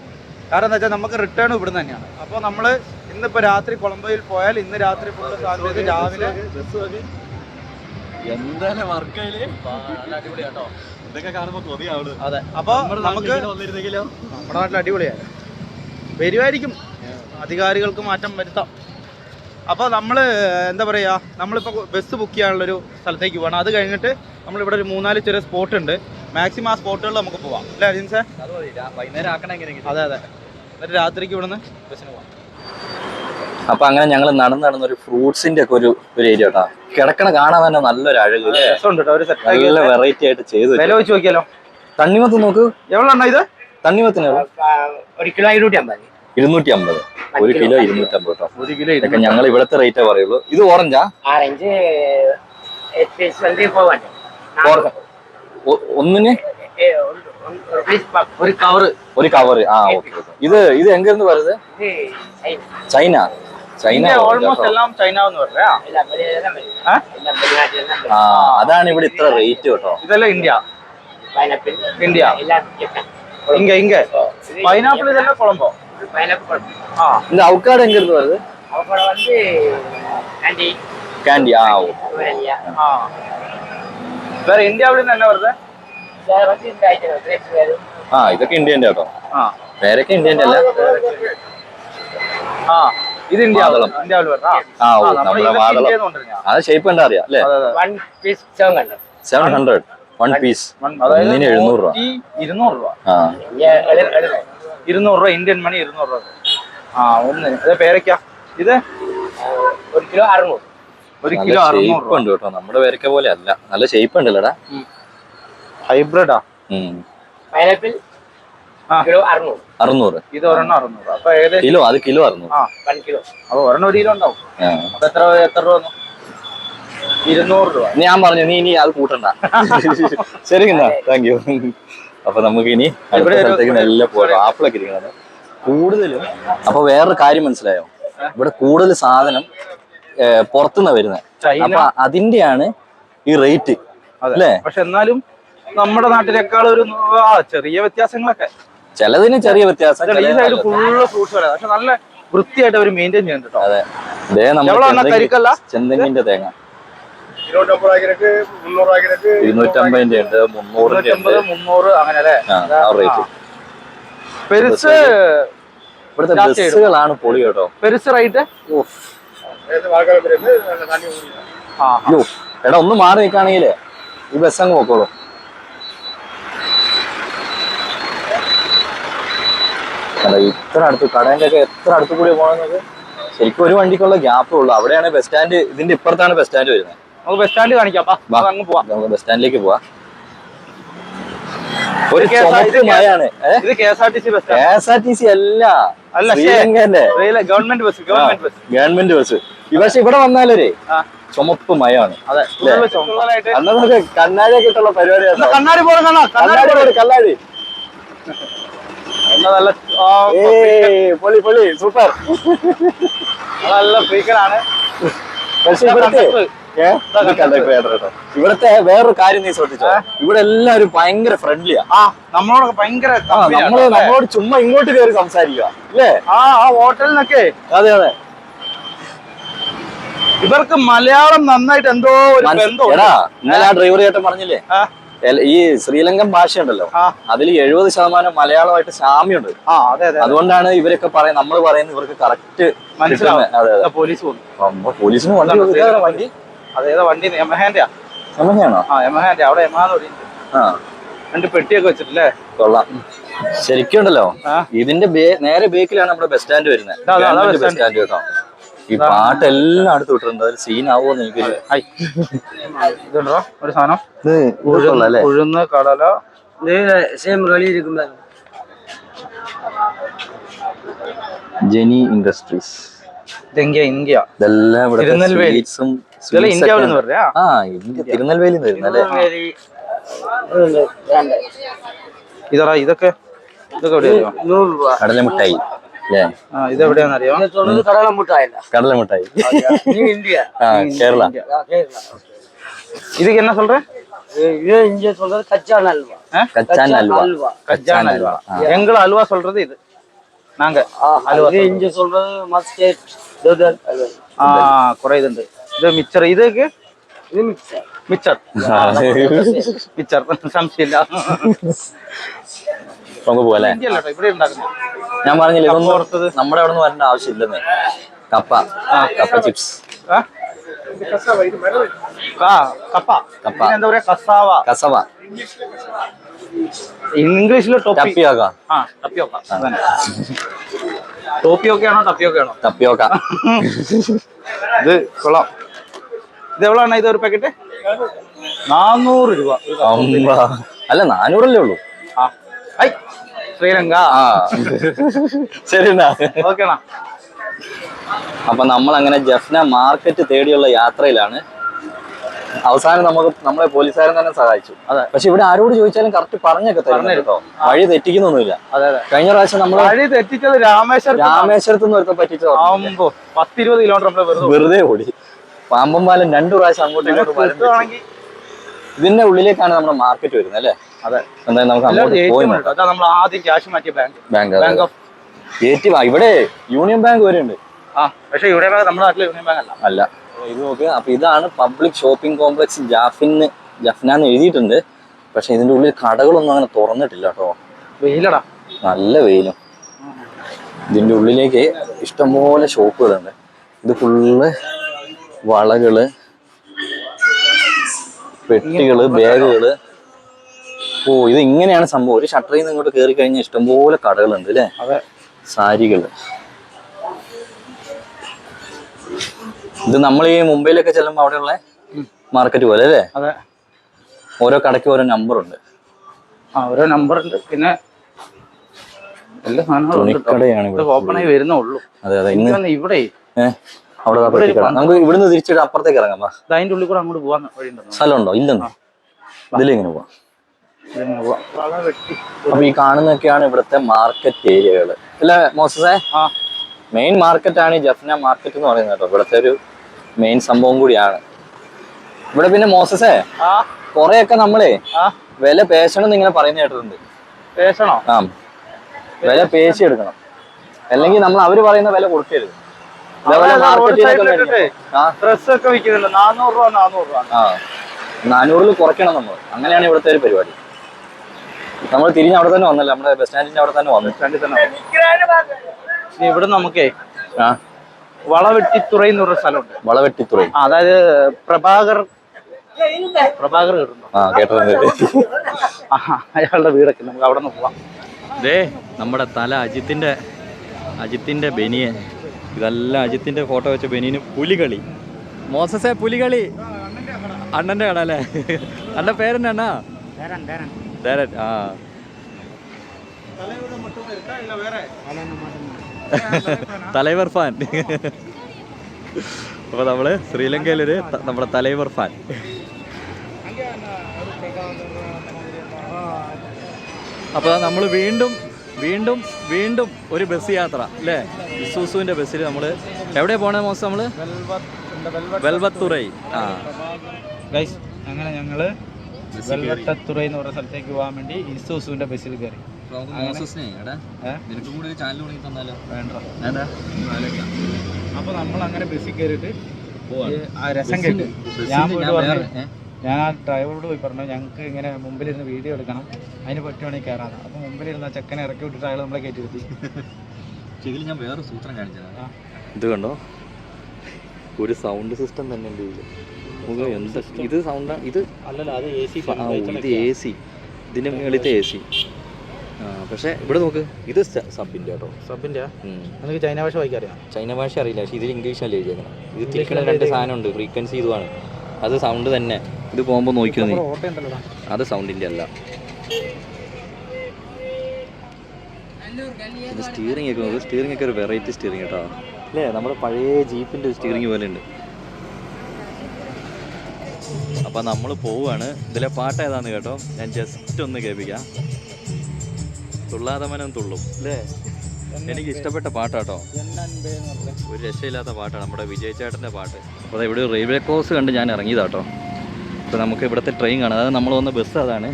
കാരണം എന്താ വെച്ചാൽ നമുക്ക് റിട്ടേൺ ഇവിടുന്ന് തന്നെയാണ്. അപ്പോൾ നമ്മൾ ഇന്നിപ്പോൾ രാത്രി കൊളംബോയിൽ പോയാൽ ഇന്ന് രാത്രി ഫുള്ള് സാധ്യത രാവിലെ എന്തായാലും വർക്കയില് നല്ല അടിപൊളിയാട്ടോ. ഇതൊക്കെ കാണുമ്പോൾ കൊതിയാവുള്ളൂ. അതെ, അപ്പോൾ നമുക്ക് വന്നിരുന്നെങ്കിലോ നമ്മുടെ നാട്ടിൽ അടിപൊളിയാണ്. വരുമായിരിക്കും, അധികാരികൾക്ക് മാറ്റം വരുത്താം. അപ്പോൾ നമ്മൾ എന്താ പറയുക, നമ്മളിപ്പോൾ ബസ് ബുക്ക് ചെയ്യാനുള്ളൊരു സ്ഥലത്തേക്ക് പോകണം. അത് കഴിഞ്ഞിട്ട് നമ്മളിവിടെ ഒരു 3-4 ചെറിയ സ്പോട്ട് ഉണ്ട്. മാക്സിമം ആ സ്പോട്ടുകളിൽ നമുക്ക് പോവാം അല്ലേ അജിൻസേ? വൈകുന്നേരം ആക്കണം എങ്ങനെയെങ്കിലും. അതെ അതെ, എന്നിട്ട് രാത്രിക്ക് ഇവിടുന്ന് ബസ്സിന് പോവാം. അപ്പൊ അങ്ങനെ ഞങ്ങൾ നടന്നൊരു ഫ്രൂട്ട്സിന്റെ ഒക്കെ ഒരു ഏരിയ കേട്ടോ. കിടക്കണ കാണാൻ തന്നെ നല്ലൊരു അഴക്, നല്ല വെറൈറ്റി ആയിട്ട് ചെയ്തു. വില വെച്ച് നോക്കിയാലോ? തണ്ണിമത്ത് നോക്ക്, എவ்வளോ ഇത്? തണ്ണിമത്തിന് 1 കിലോ 250. 250. 1 കിലോ 250 കേട്ടോ. 1 കിലോ ഇതൊക്കെ ഞങ്ങൾ ഇവിടുത്തെ റേറ്റേ പറയുള്ളൂ. ഇത് ഓറഞ്ചാ? ഓറഞ്ച് ഒന്നിന് ഒരു കവറ്. ആ, ഓക്കെ. ഇത് എങ്ങനെ വരുന്നത്? ചൈന. ഓൾമോസ്റ്റ് എല്ലാം ചൈന എന്ന് പറഞ്ഞാ. ആ, അതാണ് ഇവിടെ ഇത്ര റേറ്റ് കേട്ടോ. ഇതെല്ലാം ഇന്ത്യ. ഇങ്ങ പൈനാപ്പിൾ ഇതെല്ലാം കൊളംബോ. ആ, இந்த அவக்காடோ எங்க இருந்து வருது? அவக்காடோ வந்து கேண்டி. ஆ, ആ. വേറെ ഇന്ത്യയിൽ നിന്ന് തന്നെ വരുന്നത്? ആ, ഇതൊക്കെ ഇന്ത്യന്റെ കേട്ടോ. ആ, പേരൊക്കെ ഇന്ത്യന്റെ അല്ല. ആ, ഇത് ഇന്ത്യയിൽ വരുന്ന. ആ, നമ്മുടെ മാതളം. അത് ഷേപ്പ് കണ്ടാ അറിയാം അല്ലേ? 700 1 പീസ്. ഒന്നിന് 700 രൂപ. 200 രൂപ. ആ, 200 രൂപ ഇന്ത്യൻ മണി. 200 രൂപ. ആ, ഒന്നിന്. ഇത് പേരയ്ക്ക. ഇത് 1 കിലോ 600. 1 കിലോ 600 ഉണ്ട് കേട്ടോ. നമ്മുടെ പേരൊക്കെ പോലെ അല്ല, നല്ല ഷേപ്പ് ഉണ്ടല്ലോടാ. ഹൈബ്രിഡാ. Pineapple kilo 600. ഇത് ഒരെണ്ണം 600. അപ്പൊ ഏത് കിലോ? അത് കിലോ 600. ആ, 1 കിലോ. അപ്പൊ ഒരെണ്ണം 1 കിലോ ഉണ്ടാവും. അപ്പൊ എത്ര രൂപ വന്നു? 200 രൂപ. ഞാൻ പറഞ്ഞു നീ അത് കൂട്ടണ്ട. ശരി, എന്നാ താങ്ക് യു. അപ്പൊ നമുക്ക് ഇനി അടുത്ത സ്ഥലത്തേക്ക് നല്ല പോകാം. ആപ്പിളൊക്കെ ഇരിക്കുന്നത് കൂടുതലും. അപ്പൊ വേറൊരു കാര്യം മനസ്സിലായോ? ഇവിടെ കൂടുതൽ സാധനം പുറത്തുനിന്ന് വരുന്നത്. അപ്പൊ അതിന്റെയാണ് ഈ റേറ്റ് അല്ലേ? പക്ഷെ എന്നാലും നമ്മുടെ നാട്ടിലേക്കാൾ ഒരു ചെറിയ വ്യത്യാസങ്ങളൊക്കെ. ചിലതിന് ചെറിയ വ്യത്യാസം. ഈ സൈഡ് ഫുള്ള് ഫ്രൂട്ട്സ് വരാം. പക്ഷെ നല്ല വൃത്തിയായിട്ട് അവർ മെയിൻറ്റെയിൻ ചെയ്യുന്നുണ്ട്. അതെ, ചെന്തെങ്ങിന്റെ തേങ്ങ 250 ഉണ്ട്, 300 അങ്ങനെ അല്ലേ? റേറ്റ്. പെരുസ് ഇവിടുത്തെ ബസ്സുകളാണ് പൊളി കേട്ടോ. പെരുസ് റേറ്റ് എടാ, ഒന്ന് മാറി നിൽക്കുകയാണെങ്കിലേ ഈ ബസ് അങ്ങ് പോക്കോളൂ. ഇത്ര അടുത്ത് കടേന്റെ ഒക്കെ എത്ര അടുത്ത് കൂടി പോകണമെന്നത് ശരിക്കും ഒരു വണ്ടിക്കുള്ള ഗ്യാപ്പേ ഉള്ളൂ. അവിടെയാണ് ബസ് സ്റ്റാൻഡ്. ഇതിന്റെ ഇപ്പുറത്താണ് ബസ് സ്റ്റാൻഡ് വരുന്നത്. നമുക്ക് ബസ് സ്റ്റാൻഡ് കാണിക്കാം. നമുക്ക് ബസ് സ്റ്റാൻഡിലേക്ക് പോവാം. ഒരു മഴയാണ്. ഇത് KSRTC ബസ്. KSRTC അല്ല, ശ്രീലങ്കന്റെ ഗവൺമെന്റ് ബസ്. Government bus. പക്ഷെ ഇവിടെ വന്നാലേ ചുമപ്പ് മയാണ്. അന്നൊക്കെ കണ്ണാടിയൊക്കെ ഇട്ടുള്ള പരിപാടിയാണ്. കണ്ണാടി പോലെ കണ്ണാടി നല്ല പൊളി പൊളി സൂപ്പർ. നല്ല ഫ്രീക്കനാണ്. പക്ഷെ ഇവിടുത്തെ വേറൊരു കാര്യം നീ ശ്രദ്ധിച്ചോ? ഇവിടെ എല്ലാവരും ഭയങ്കര ഫ്രണ്ട്ലിയാ. നമ്മളോടൊക്കെ ഭയങ്കര നമ്മളോട് ചുമ്മാ ഇങ്ങോട്ട് കയറി സംസാരിക്കുക അല്ലേ? ആ ഹോട്ടലിൽ നിന്നൊക്കെ. അതെ അതെ, ഇവർക്ക് മലയാളം നന്നായിട്ട് എന്തോ ഒരു ബന്ധം. ഇന്നലെ ആ ഡ്രൈവർ ചേട്ടൻ പറഞ്ഞില്ലേ, ഈ ശ്രീലങ്കൻ ഭാഷയുണ്ടല്ലോ, അതിൽ 70% മലയാളമായിട്ട് സാമ്യമുണ്ട്. അതെ അതെ. അതുകൊണ്ടാണ് ഇവരൊക്കെ നമ്മൾ പറയുന്നത് ഇവർക്ക് കറക്റ്റ് മനസ്സിലാവും. പോലീസ് പോകുന്നു. പോലീസിന് വണ്ടി അതേതാ വണ്ടി? യമഹേന്റെയാ? യമഹയാണോ? യമഹേന്റെ. അവിടെ യമഹാന്ന് രണ്ട് പെട്ടിയൊക്കെ വെച്ചിട്ടില്ലേ? കൊള്ളാം. ശരിക്കും ഉണ്ടല്ലോ, ഇതിന്റെ നേരെ ബേക്കിലാണ് നമ്മുടെ ബസ് സ്റ്റാൻഡ് വരുന്നത്. ബസ് സ്റ്റാൻഡ് കേട്ടോ. ഈ പാട്ടെല്ലാം അടുത്ത് വിട്ടിട്ടുണ്ട്. അതിൽ സീനാവോന്ന് എനിക്കൊരു ഇതുണ്ടോ ഒരു സാധനം? ഉഴുന്ന് കടല സെയിം കളി ഇരിക്കുന്ന ജെനി ഇൻഡസ്ട്രീസ്. ഇന്ത്യ. ഇതെല്ലാം ഇവിടെ തിരുനെൽവേലി. തിരുനെൽവേലി വരുന്നല്ലേ? ഇതാ ഇതൊക്കെ എവിടെയാ? 100 രൂപ. കടലമിഠായി അല്ലേ? ഇതെവിടെയാണെന്നറിയോ? കടലമിഠായി ഇന്ത്യ. കേരള. இதுக்கு என்ன சொல்ற? இது இங்க சொல்றது கச்சான் அல்வா. கச்சான் அல்வா. கச்சான் அல்வா. எங்கள அல்வா சொல்றது இது. நாங்க அல்வா. இது இங்க சொல்றது மஸ்கட் தோதல் அல்வா. குறை இதுണ്ട്. இது மிச்சர். இதுக்கு இது மிக்சர். മിച്ചർ. മിച്ചർ സംശയമില്ല. നമുക്ക് പോലെ ഇവിടെ ഉണ്ടാക്കുന്നത് ഞാൻ പറഞ്ഞില്ല, ഇതൊന്നും നമ്മുടെ അവിടെ നിന്ന് വരേണ്ട ആവശ്യമില്ലെന്നേ. കപ്പ ചിപ്സ്. എന്താ പറയാ? കസവ. ഇംഗ്ലീഷില് ടപ്പിയോക്ക. ടോപ്പിയൊക്കെയാണോ ടപ്പിയൊക്കെയാണോ? ടപ്പിയോക്ക. ഇത് കൊള്ളാം. ഇത് എவ்வளோண்ணா ഇത് ഒരു പാക്കറ്റ്? 400 രൂപ. അല്ല 400 ഉള്ളൂ. ശ്രീലങ്ക. ശരി. ഓക്കേണാ. അപ്പൊ നമ്മൾ അങ്ങനെ ജഫ്ന മാർക്കറ്റ് തേടിയുള്ള യാത്രയിലാണ്. അവസാനം നമ്മളെ പോലീസുകാരൻ തന്നെ സഹായിച്ചു. അതെ. പക്ഷെ ഇവിടെ ആരോട് ചോദിച്ചാലും കറക്റ്റ് പറഞ്ഞൊക്കെ തരണം കേട്ടോ. വഴി തെറ്റിക്കുന്നൊന്നുമില്ല. അതെ. കഴിഞ്ഞ പ്രാവശ്യം നമ്മൾ വഴി തെറ്റിച്ചത് രാമേശ്വരത്ത് നിന്ന് ഒരുത്ത പറ്റിച്ചത് 10-20 കിലോമീറ്റർ വെറുതെ ഓടി. പാമ്പമ്പാലം 2 പ്രാവശ്യം അങ്ങോട്ടും ഇങ്ങോട്ടും. ഇതിന്റെ ഉള്ളിലേക്കാണ് നമ്മുടെ മാർക്കറ്റ് വരുന്നത് അല്ലേ? അതെ. എന്തായാലും നമുക്ക് അങ്ങോട്ട് പോയി നോക്കാം. നമ്മൾ ആദ്യം ക്യാഷ് മാറ്റിയ ബാങ്ക് ഇവിടെ യൂണിയൻ ബാങ്ക് വരെ ഉണ്ട്. പക്ഷേ യൂണിയൻ ബാങ്ക് നമ്മുടെ നാട്ടിലെ യൂണിയൻ ബാങ്ക് അല്ല. ഇത് നോക്ക്. അപ്പൊ ഇതാണ് പബ്ലിക് ഷോപ്പിംഗ് കോംപ്ലക്സ് ജഫ്നാന്ന് എഴുതിയിട്ടുണ്ട്. പക്ഷെ ഇതിന്റെ ഉള്ളിൽ കടകളൊന്നും അങ്ങനെ തുറന്നിട്ടില്ല കേട്ടോ. വെയിലടാ, നല്ല വെയിലും. ഇതിന്റെ ഉള്ളിലേക്ക് ഇഷ്ടംപോലെ ഷോപ്പുകളുണ്ട്. ഇത് ഫുള്ള് വളകള്, പെട്ടികള്, ബാഗുകള്. ഇത് ഇങ്ങനെയാണ് സംഭവം. ഒരു ഷട്ടറിൽ നിന്ന് ഇങ്ങോട്ട് കയറി കഴിഞ്ഞാൽ ഇഷ്ടംപോലെ കടകളുണ്ട് അല്ലേ? സാരികള്. ഇത് നമ്മൾ ഈ മുംബൈയിലൊക്കെ ചെല്ലുമ്പോൾ അവിടെയുള്ള മാർക്കറ്റ് പോലെ അല്ലേ? ഓരോ കടയ്ക്ക് ഓരോ നമ്പറുണ്ട്. ഓരോ നമ്പർ ഉണ്ട്. പിന്നെ എല്ലാ സാധനങ്ങളും ഓപ്പൺ ആയി വരുന്നുള്ളൂ. അതെ അതെ. ഇന്ന് ഇവിടെ അവിടെ നമുക്ക് ഇവിടുന്ന് തിരിച്ചിട്ട് അപ്പുറത്തേക്ക് ഇറങ്ങാം. അതിന്റെ ഉള്ളിൽ കൂടെ അങ്ങോട്ട് പോകാൻ വഴിയുണ്ടോ? സ്ഥലമുണ്ടോ? ഇല്ലെന്നോ? ഇതിലെങ്ങനെ പോവാം? അപ്പൊ ഈ കാണുന്നൊക്കെയാണ് ഇവിടുത്തെ മാർക്കറ്റ് ഏരിയകള് അല്ലേ മോസസേ? മെയിൻ മാർക്കറ്റാണ് ഈ ജഫ്ന മാർക്കറ്റ് എന്ന് പറയുന്നത് കേട്ടോ. ഇവിടുത്തെ ഒരു മെയിൻ സംഭവം കൂടിയാണ് ഇവിടെ. പിന്നെ മോസസേ, കൊറേയൊക്കെ നമ്മളെ വില പേശണം ഇങ്ങനെ പറയുന്ന കേട്ടിട്ടുണ്ട്. പേശണോ? വില പേശി എടുക്കണം, അല്ലെങ്കിൽ നമ്മൾ അവര് പറയുന്ന വില കൊടുക്കരുത്. ഡ്രസ്സൊക്കെ വിൽക്കുന്നുണ്ട് 400 രൂപ 400 രൂപ. 400-ൽ കുറയ്ക്കണം നമ്മൾ. അങ്ങനെയാണ് ഇവിടുത്തെ ഒരു പരിപാടി. നമ്മൾ തിരിഞ്ഞ് അവിടെ തന്നെ വന്നല്ലോ, നമ്മുടെ ബസ് സ്റ്റാൻഡിന്റെ അവിടെ തന്നെ വന്നു. ഇവിടെ നമുക്കേ വളവെട്ടിത്തുറ എന്ന് പറഞ്ഞ സ്ഥലമുണ്ട്. വളവെട്ടിത്തുറ, അതായത് പ്രഭാകർ കേട്ടിട്ടുണ്ടോ? കേട്ടിട്ടുണ്ട്. അയാളുടെ വീടൊക്കെ നമുക്ക് അവിടെ നിന്ന് പോവാം. ഇതേ നമ്മുടെ തല അജിത്തിന്റെ ബനിയൻ. ഇതെല്ലാം അജിത്തിന്റെ ഫോട്ടോ വെച്ച ബനിയന്. പുലികളി മോസസേ, പുലികളി അണ്ണന്റെ കട അല്ലേ? അണ്ണന്റെ പേരെന്നാ? ധരൻ. തലൈവർ ഫാൻ. അപ്പൊ നമ്മള് ശ്രീലങ്കയിലൊരു നമ്മുടെ തലൈവർ ഫാൻ. അപ്പൊ നമ്മൾ വീണ്ടും വീണ്ടും വീണ്ടും ഒരു ബസ് യാത്ര അല്ലേ? ഇസൂസുവിന്റെ ബസ്സിൽ നമ്മൾ എവിടെയാ പോണേ മോസം? നമ്മള് വെൽവത്തുറൈ. അങ്ങനെ ഞങ്ങള് വെൽവത്തുറൈ എന്ന് പറഞ്ഞ സ്ഥലത്തേക്ക് പോകാൻ വേണ്ടി ഇസൂസുവിന്റെ ബസ്സിൽ കയറി. അപ്പൊ നമ്മൾ അങ്ങനെ ബസ്സിൽ കയറിയിട്ട് രസം കേട്ടു. ഞാൻ പോയിട്ട് പറഞ്ഞു ഞാൻ ആ ഡ്രൈവറോട് പോയി പറഞ്ഞു ഞങ്ങൾക്ക് ഇങ്ങനെ മുമ്പിലിരുന്ന് വീഡിയോ എടുക്കണം, അതിന് പറ്റുവാണെങ്കിൽ കയറാനാണ്. അപ്പോൾ മുമ്പിലിരുന്ന് ആ ചെക്കനെ ഇറക്കി വിട്ടിട്ട് അയാൾ നമ്മളെ കയറ്റി നിർത്തി. ഇതിൽ ഞാൻ വേറെ സൂത്രം കാണിച്ചതാണ്. ഇത് കണ്ടോ, ഒരു സൗണ്ട് സിസ്റ്റം തന്നെ ഉണ്ട് ഇതിൽ. എന്താ ഇത് സൗണ്ടാ? ഇത് അല്ലല്ല, അത് എ സി. ഇത് എ സി, ഇതിൻ്റെ മുകളിലത്തെ എ സി. പക്ഷേ ഇവിടെ നോക്ക്, ഇത് സബിൻ്റെ കേട്ടോ. സബിൻ്റെ എനിക്ക് ചൈന ഭാഷ വായിക്കാൻ അറിയാം. ചൈന ഭാഷ അറിയില്ല, പക്ഷേ ഇതിൽ ഇംഗ്ലീഷല്ലേ എഴുതിയത്. ഇത് തിരിക്കണ 2 സാധനമുണ്ട്, ഫ്രീക്വൻസി ഇതുമാണ്. അത് സൗണ്ട് തന്നെ. ഇത് പോകുമ്പോൾ നോക്കിയോ നീ, അത് സൗണ്ടിൻ്റെ അല്ല. ഇത് സ്റ്റിയറിംഗ് ഒക്കെ നോക്ക്, സ്റ്റിയറിംഗ് ഒക്കെ ഒരു വെറൈറ്റി സ്റ്റിയറിംഗ് കേട്ടോ അല്ലേ, നമ്മുടെ പഴയ ജീപ്പിൻ്റെ ഒരു സ്റ്റിയറിംഗ് പോലെ ഉണ്ട്. അപ്പം നമ്മൾ പോവുകയാണ്. ഇതിലെ പാട്ട് ഏതാണെന്ന് കേട്ടോ, ഞാൻ ജസ്റ്റ് ഒന്ന് കേൾപ്പിക്കാം. തുള്ളാതമനം തുള്ളും അല്ലേ, എനിക്ക് ഇഷ്ടപ്പെട്ട പാട്ടാട്ടോ, ഒരു രക്ഷയില്ലാത്ത പാട്ടാണ്, നമ്മുടെ വിജയ് ചേട്ടൻ്റെ പാട്ട്. അപ്പോൾ ഇവിടെ ഒരു റെയിൽവേ ക്രോസ് കണ്ട് ഞാൻ ഇറങ്ങിയതാട്ടോ. അപ്പോൾ നമുക്ക് ഇവിടുത്തെ ട്രെയിൻ കാണാം, അതായത് നമ്മൾ വന്ന ബസ് അതാണ്.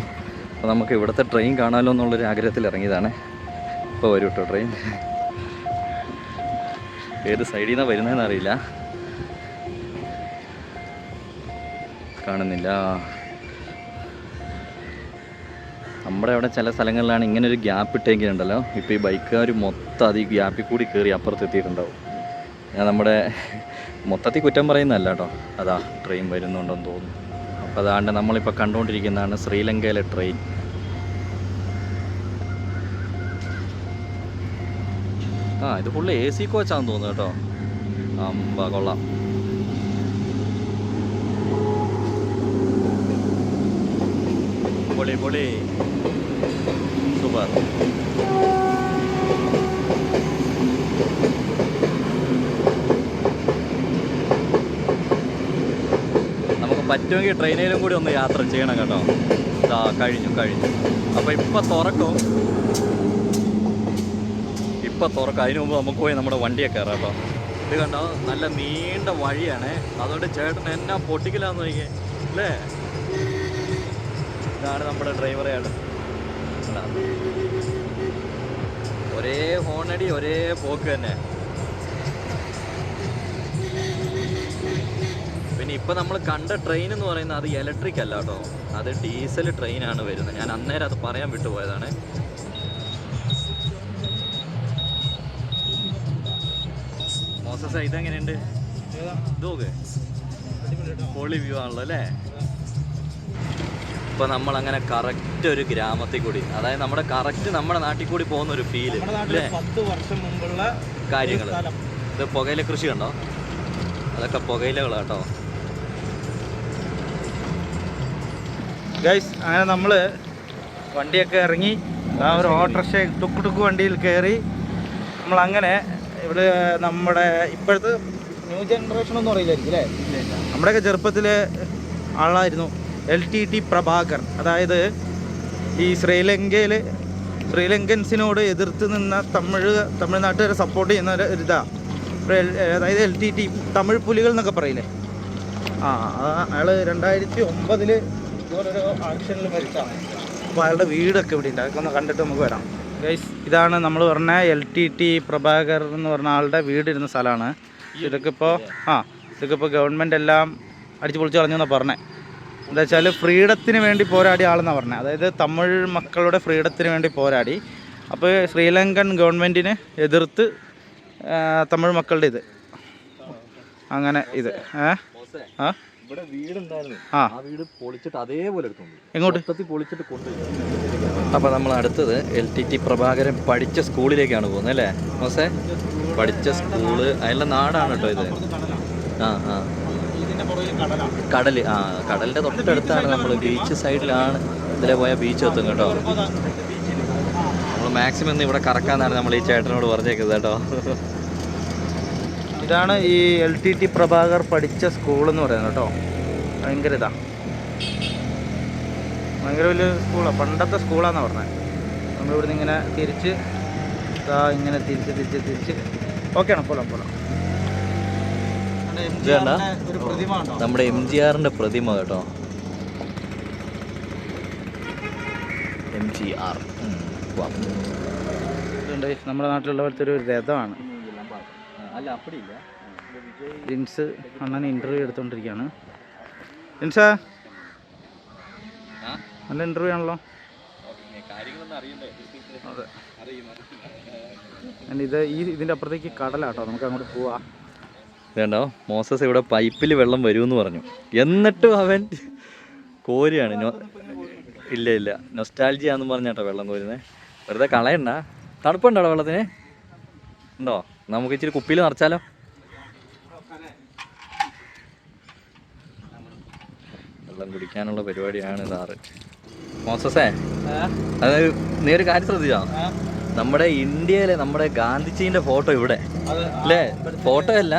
അപ്പോൾ നമുക്ക് ഇവിടുത്തെ ട്രെയിൻ കാണാമല്ലോ എന്നുള്ളൊരു ആഗ്രഹത്തിൽ ഇറങ്ങിയതാണ്. ഇപ്പോൾ വരും കേട്ടോ ട്രെയിൻ. ഏത് സൈഡിൽ നിന്നാണ് വരുന്നതെന്ന് അറിയില്ല, കാണുന്നില്ല. നമ്മുടെ അവിടെ ചില സ്ഥലങ്ങളിലാണ് ഇങ്ങനെ ഒരു ഗ്യാപ്പ് ഇട്ടെങ്കിലുണ്ടല്ലോ, ഇപ്പോൾ ഈ ബൈക്കുകാർ മൊത്തം അത് ഈ ഗ്യാപ്പിൽ കൂടി കയറി അപ്പുറത്ത് എത്തിയിട്ടുണ്ടാവും. ഞാൻ നമ്മുടെ മൊത്തത്തിൽ കുറ്റം പറയുന്നതല്ല കേട്ടോ, അതാ ട്രെയിൻ വരുന്നുണ്ടെന്ന് തോന്നുന്നു. അപ്പോൾ അതാണ്ട് നമ്മളിപ്പോൾ കണ്ടുകൊണ്ടിരിക്കുന്നതാണ് ശ്രീലങ്കയിലെ ട്രെയിൻ. ഇത് ഫുള്ള് എ സി കോച്ചാണെന്ന് തോന്നുന്നു കേട്ടോ. കൊള്ളാം. പൊളി പൊളി, സൂപ്പർ. നമുക്ക് പറ്റുമെങ്കിൽ ട്രെയിനിലും കൂടി ഒന്ന് യാത്ര ചെയ്യണം കേട്ടോ. കഴിഞ്ഞു. അപ്പോൾ ഇപ്പം തുറക്കും. അതിന് മുമ്പ് നമുക്ക് പോയി നമ്മുടെ വണ്ടിയെ കയറാം കേട്ടോ. ഇത് കണ്ടോ, നല്ല നീണ്ട വഴിയാണ്, അതുകൊണ്ട് ചേട്ടൻ എന്നാ പൊട്ടിക്കലാന്ന് നോക്കിയേ അല്ലേ. ഇതാണ് നമ്മുടെ ഡ്രൈവറെയാണ്. ഒരേ ഹോണടി, ഒരേ പോക്ക് തന്നെ. പിന്നെ ഇപ്പം നമ്മൾ കണ്ട ട്രെയിൻ എന്ന് പറയുന്നത് അത് ഇലക്ട്രിക് അല്ല കേട്ടോ, അത് ഡീസൽ ട്രെയിനാണ് വരുന്നത്. ഞാൻ അന്നേരം അത് പറയാൻ വിട്ടുപോയതാണ്. മോസസ് ഇതെങ്ങനെയുണ്ട്? ഇതൊക്കെ പൊളി വ്യൂ ആണല്ലോ അല്ലേ. ഇപ്പോൾ നമ്മളങ്ങനെ കറക്റ്റ് ഒരു ഗ്രാമത്തിൽ കൂടി, അതായത് നമ്മുടെ കറക്റ്റ് നമ്മുടെ നാട്ടിൽ കൂടി പോകുന്ന ഒരു ഫീല് അല്ലേ. 10 വർഷം മുമ്പുള്ള കാര്യങ്ങൾ. ഇത് പുകയില കൃഷി ഉണ്ടോ, അതൊക്കെ പുകയിലകളാട്ടോ ഗൈസ്. അങ്ങനെ നമ്മൾ വണ്ടിയൊക്കെ ഇറങ്ങി ആ ഒരു ഓട്ടോറിക്ഷ ടുക്ക് വണ്ടിയിൽ കയറി നമ്മളങ്ങനെ ഇവിടെ നമ്മുടെ ഇപ്പോഴത്തെ ന്യൂ ജനറേഷൻ ഒന്നും അറിയില്ലായിരിക്കും അല്ലേ. നമ്മുടെയൊക്കെ ചെറുപ്പത്തിലെ ആളായിരുന്നു LTT പ്രഭാകർ. അതായത് ഈ ശ്രീലങ്കൻസിനോട് എതിർത്ത് നിന്ന തമിഴ്നാട്ടുകാരെ സപ്പോർട്ട് ചെയ്യുന്ന ഒരു ഇതാണ്. അതായത് LTT തമിഴ് പുലികൾ എന്നൊക്കെ പറയില്ലേ. അയാൾ 2009 ഇതുപോലൊരു ആക്ഷനിൽ മരിച്ചാണ്. അപ്പോൾ അയാളുടെ വീടൊക്കെ ഇവിടെ ഉണ്ട്, അതൊക്കെ ഒന്ന് കണ്ടിട്ട് നമുക്ക് വരാം ഗൈസ്. ഇതാണ് നമ്മൾ പറഞ്ഞ LTT പ്രഭാകർ എന്ന് പറഞ്ഞ ആളുടെ വീടിരുന്ന സ്ഥലമാണ്. ഇതൊക്കെ ഇപ്പോൾ ഗവൺമെൻറ് എല്ലാം അടിച്ചു പൊളിച്ച് കളഞ്ഞെന്നാണ് പറഞ്ഞത്. എന്താ വെച്ചാൽ ഫ്രീഡത്തിന് വേണ്ടി പോരാടിയ ആളെന്നാണ് പറഞ്ഞത്. അതായത് തമിഴ് മക്കളുടെ ഫ്രീഡത്തിന് വേണ്ടി പോരാടി. അപ്പോൾ ശ്രീലങ്കൻ ഗവൺമെൻറ്റിന് എതിർത്ത് തമിഴ് മക്കളുടെ ഇത് അങ്ങനെ ഇത് ഇവിടെ വീടുണ്ടായിരുന്നു, ആ വീട് പൊളിച്ചിട്ട് അതേപോലെ എടുത്തോണ്ട് എങ്ങോട്ട് പൊളിച്ചിട്ട് കൊണ്ടുപോയി. അപ്പോൾ നമ്മൾ അടുത്തത് LTT പ്രഭാകരൻ പഠിച്ച സ്കൂളിലേക്കാണ് പോകുന്നത് അല്ലേ മോസേ. പഠിച്ച സ്കൂള് അയാളുടെ നാടാണ് കേട്ടോ ഇത്. കടൽ, കടലിൻ്റെ തൊട്ടടുത്താണ് നമ്മൾ, ബീച്ച് സൈഡിലാണ്. ഇതിലെ പോയാൽ ബീച്ച് എത്തും കേട്ടോ. നമ്മൾ മാക്സിമം ഇന്ന് ഇവിടെ കറക്കാന്നാണ് നമ്മൾ ഈ ചേട്ടനോട് പറഞ്ഞേക്കുന്നത് കേട്ടോ. ഇതാണ് ഈ LTT പ്രഭാകർ പഠിച്ച സ്കൂളെന്ന് പറയുന്നത് കേട്ടോ. ഭയങ്കര വലിയ സ്കൂളാണ്, പണ്ടത്തെ സ്കൂളാണെന്നാണ് പറഞ്ഞത്. നമ്മളിവിടുന്ന് ഇങ്ങനെ തിരിച്ച് ഇങ്ങനെ തിരിച്ച് ഓക്കെയാണ്. പോലാം നമ്മുടെ MGRന്റെ പ്രതിമ കേട്ടോ. MGR നമ്മുടെ നാട്ടിലുള്ളവരുടെ ഒരു രഥമാണ്. അല്ല അപ്പടിയില്ല. ജിൻസ് അണ്ണൻ ഇൻ്റർവ്യൂ എടുത്തുകൊണ്ടിരിക്കുകയാണ്. ജിൻസാ നല്ല ഇൻ്റർവ്യൂ ആണല്ലോ. അതെ. ഇതിൻ്റെ അപ്പുറത്തേക്ക് കടലാട്ടോ, നമുക്ക് അങ്ങോട്ട് പോവാം. വേണ്ടോ, മോസസ് ഇവിടെ പൈപ്പിൽ വെള്ളം വരുമെന്ന് പറഞ്ഞു, എന്നിട്ടും അവൻ കോരിയാണ്. ഇല്ല നൊസ്റ്റാൾജിയാന്ന് പറഞ്ഞാട്ടോ വെള്ളം കോരുന്നത്. വെറുതെ കളയണ്ട. തണുപ്പുണ്ടോ വെള്ളത്തിന്? ഉണ്ടോ? നമുക്ക് ഇച്ചിരി കുപ്പിയിൽ നിറച്ചാലോ? വെള്ളം കുടിക്കാനുള്ള പരിപാടിയാണ് സാറ്. മോസസേ, അതായത് നീ ഒരു കാര്യം ശ്രദ്ധിച്ചോ? നമ്മുടെ ഇന്ത്യയിലെ നമ്മുടെ ഗാന്ധിജീൻ്റെ ഫോട്ടോ ഇവിടെ അല്ലേ? ഫോട്ടോ അല്ല,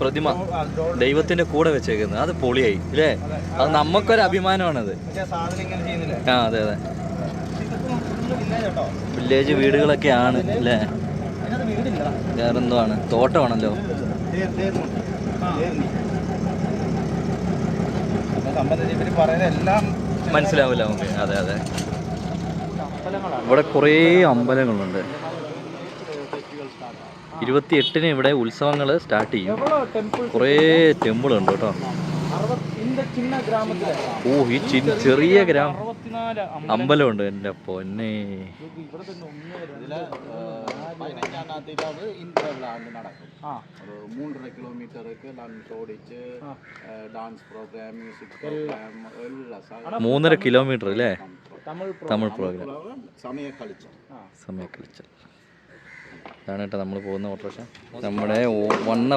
പ്രതിമ ദൈവത്തിന്റെ കൂടെ വെച്ചേക്കുന്നത്. അത് പൊളിയായി അല്ലേ? അത് നമുക്കൊരു അഭിമാനമാണത്. ആ അതെ അതെ, വില്ലേജ് വീടുകളൊക്കെയാണ് അല്ലേ? വേറെന്തോ ആണ്, തോട്ടമാണല്ലോ. മനസ്സിലാവില്ല നമുക്ക്. അതെ അതെ, ഇവിടെ കുറേ അമ്പലങ്ങളുണ്ട്. 28-ന് ഇവിടെ ഉത്സവങ്ങൾ സ്റ്റാർട്ട് ചെയ്യും. കുറേ ടെമ്പിൾ ഉണ്ട് കേട്ടോ. ഓ, ഈ ചെറിയ അമ്പലമുണ്ട്. എൻ്റെ പൊന്നെ, ഒരു 3.5 കിലോമീറ്റർക്ക് ലഞ്ച് ഓടിച്ച് ഡാൻസ് പ്രോഗ്രാം, മ്യൂസിക് പ്രോഗ്രാം എല്ലാം. 3.5 കിലോമീറ്റർ അല്ലേ? തമിഴ് പ്രോഗ്രാം, സമയക്കളിച്ച. ഇതാണ് കേട്ടോ നമ്മൾ പോകുന്ന ഓട്ടോറിക്ഷ. നമ്മുടെ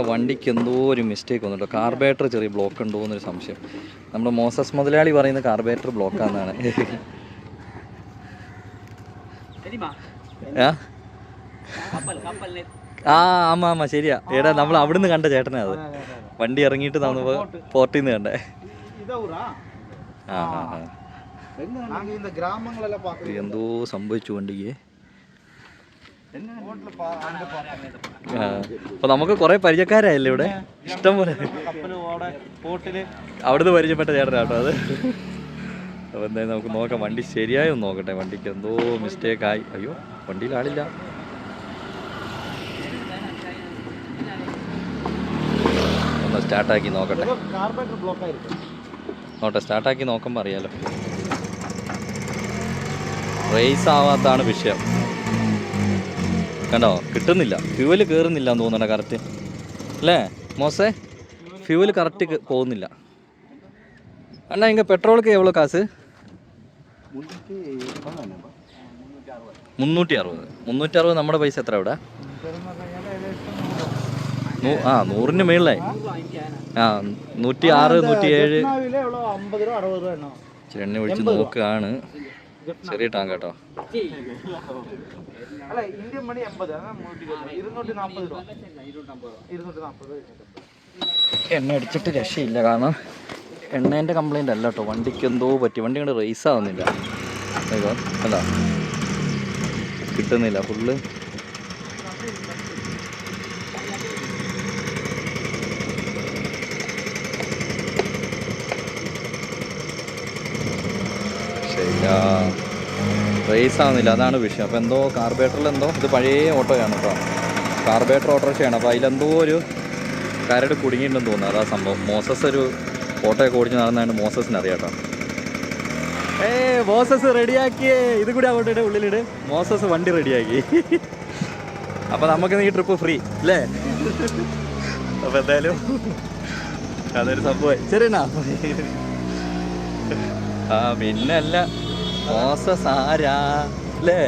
വണ്ടിക്ക് എന്തോ ഒരു മിസ്റ്റേക്ക് വന്നിട്ടോ. കാർബേറ്റർ ചെറിയ ബ്ലോക്ക് ഉണ്ടോ എന്നൊരു സംശയം. നമ്മുടെ മോസസ് മുതലാളി പറയുന്ന കാർബേറ്റർ ബ്ലോക്കാന്നാണ്. ആമാ ശരിയാ. എടാ, നമ്മൾ അവിടുന്ന് കണ്ട ചേട്ടനാ അത്. വണ്ടി ഇറങ്ങിയിട്ട് നമ്മൾ പോർട്ടിൽ നിന്ന് കണ്ടേ. എന്തോ സംഭവിച്ചു വണ്ടിക്ക്. അപ്പൊ നമുക്ക് കുറെ പരിചയക്കാരായല്ലേ ഇവിടെ, ഇഷ്ടം പോലെ. അവിടുന്ന് പരിചയപ്പെട്ട ചേട്ടനാട്ടോ അത്. അപ്പൊ എന്തായാലും നമുക്ക് നോക്കാം, വണ്ടി ശരിയായി ഒന്ന് നോക്കട്ടെ. വണ്ടിക്ക് എന്തോ മിസ്റ്റേക്ക് ആയി. അയ്യോ, വണ്ടിയിൽ ആളില്ല. ഒന്ന് സ്റ്റാർട്ടാക്കി നോക്കട്ടെ. സ്റ്റാർട്ടാക്കി നോക്കുമ്പോൾ അറിയാലോ. റേസ് ആവാത്താണ് വിഷയം. കണ്ടോ, കിട്ടുന്നില്ല, ഫ്യൂവല് കയറുന്നില്ല എന്ന് തോന്നണ്ട കറക്റ്റ് അല്ലേ മോസേ? ഫ്യൂവല് കറക്റ്റ് പോകുന്നില്ല. അണ്ണാ, ഇങ്ങ പെട്രോൾക്ക് എവ്വളോ കാസ്? 360. നമ്മുടെ പൈസ എത്ര ഇവിടെ? 100-ന് മേളിലായി. 106, 107. ഇച്ചിരി എണ്ണ ഒഴിച്ച് നോക്കുകയാണ്. ചെറിയ ടാങ്ക് കേട്ടോ. എണ്ണ അടിച്ചിട്ട് രക്ഷയില്ല. കാരണം എണ്ണേൻ്റെ കംപ്ലൈൻ്റ് അല്ല കേട്ടോ, വണ്ടിക്ക് എന്തോ പറ്റി. വണ്ടി കൊണ്ട് റേസ് ആവുന്നില്ല. അല്ല, കിട്ടുന്നില്ല ഫുള്ള്. ശരിയാ, റേസ് ആവുന്നില്ല, അതാണ് വിഷയം. അപ്പോൾ എന്തോ കാർബേറ്ററിൽ എന്തോ, ഇത് പഴയ ഓട്ടോയാണ് കേട്ടോ, കാർബേറ്റർ ഓട്ടോറിക്ഷയാണ്. അപ്പോൾ അതിലെന്തോ ഒരു കരട് കുടുങ്ങിയിട്ടുണ്ടെന്ന് തോന്നുന്നു. അതാ സംഭവം. മോസസ് ഒരു ഓട്ടോയൊക്കെ ഓടിച്ച് നടന്നതാണ് മോസസിന് അറിയാം കേട്ടോ. മോസസ് റെഡിയാക്കിയേ. ഇത് കൂടി അങ്ങോട്ട് ഉള്ളിലിട്. മോസസ് വണ്ടി റെഡിയാക്കി. അപ്പോൾ നമുക്ക് ഈ ട്രിപ്പ് ഫ്രീ അല്ലേ? അപ്പോൾ എന്തായാലും അതൊരു സംഭവം. ശരിയെന്നാ? പിന്നല്ല, മോസസ് ആരാ അല്ലേ?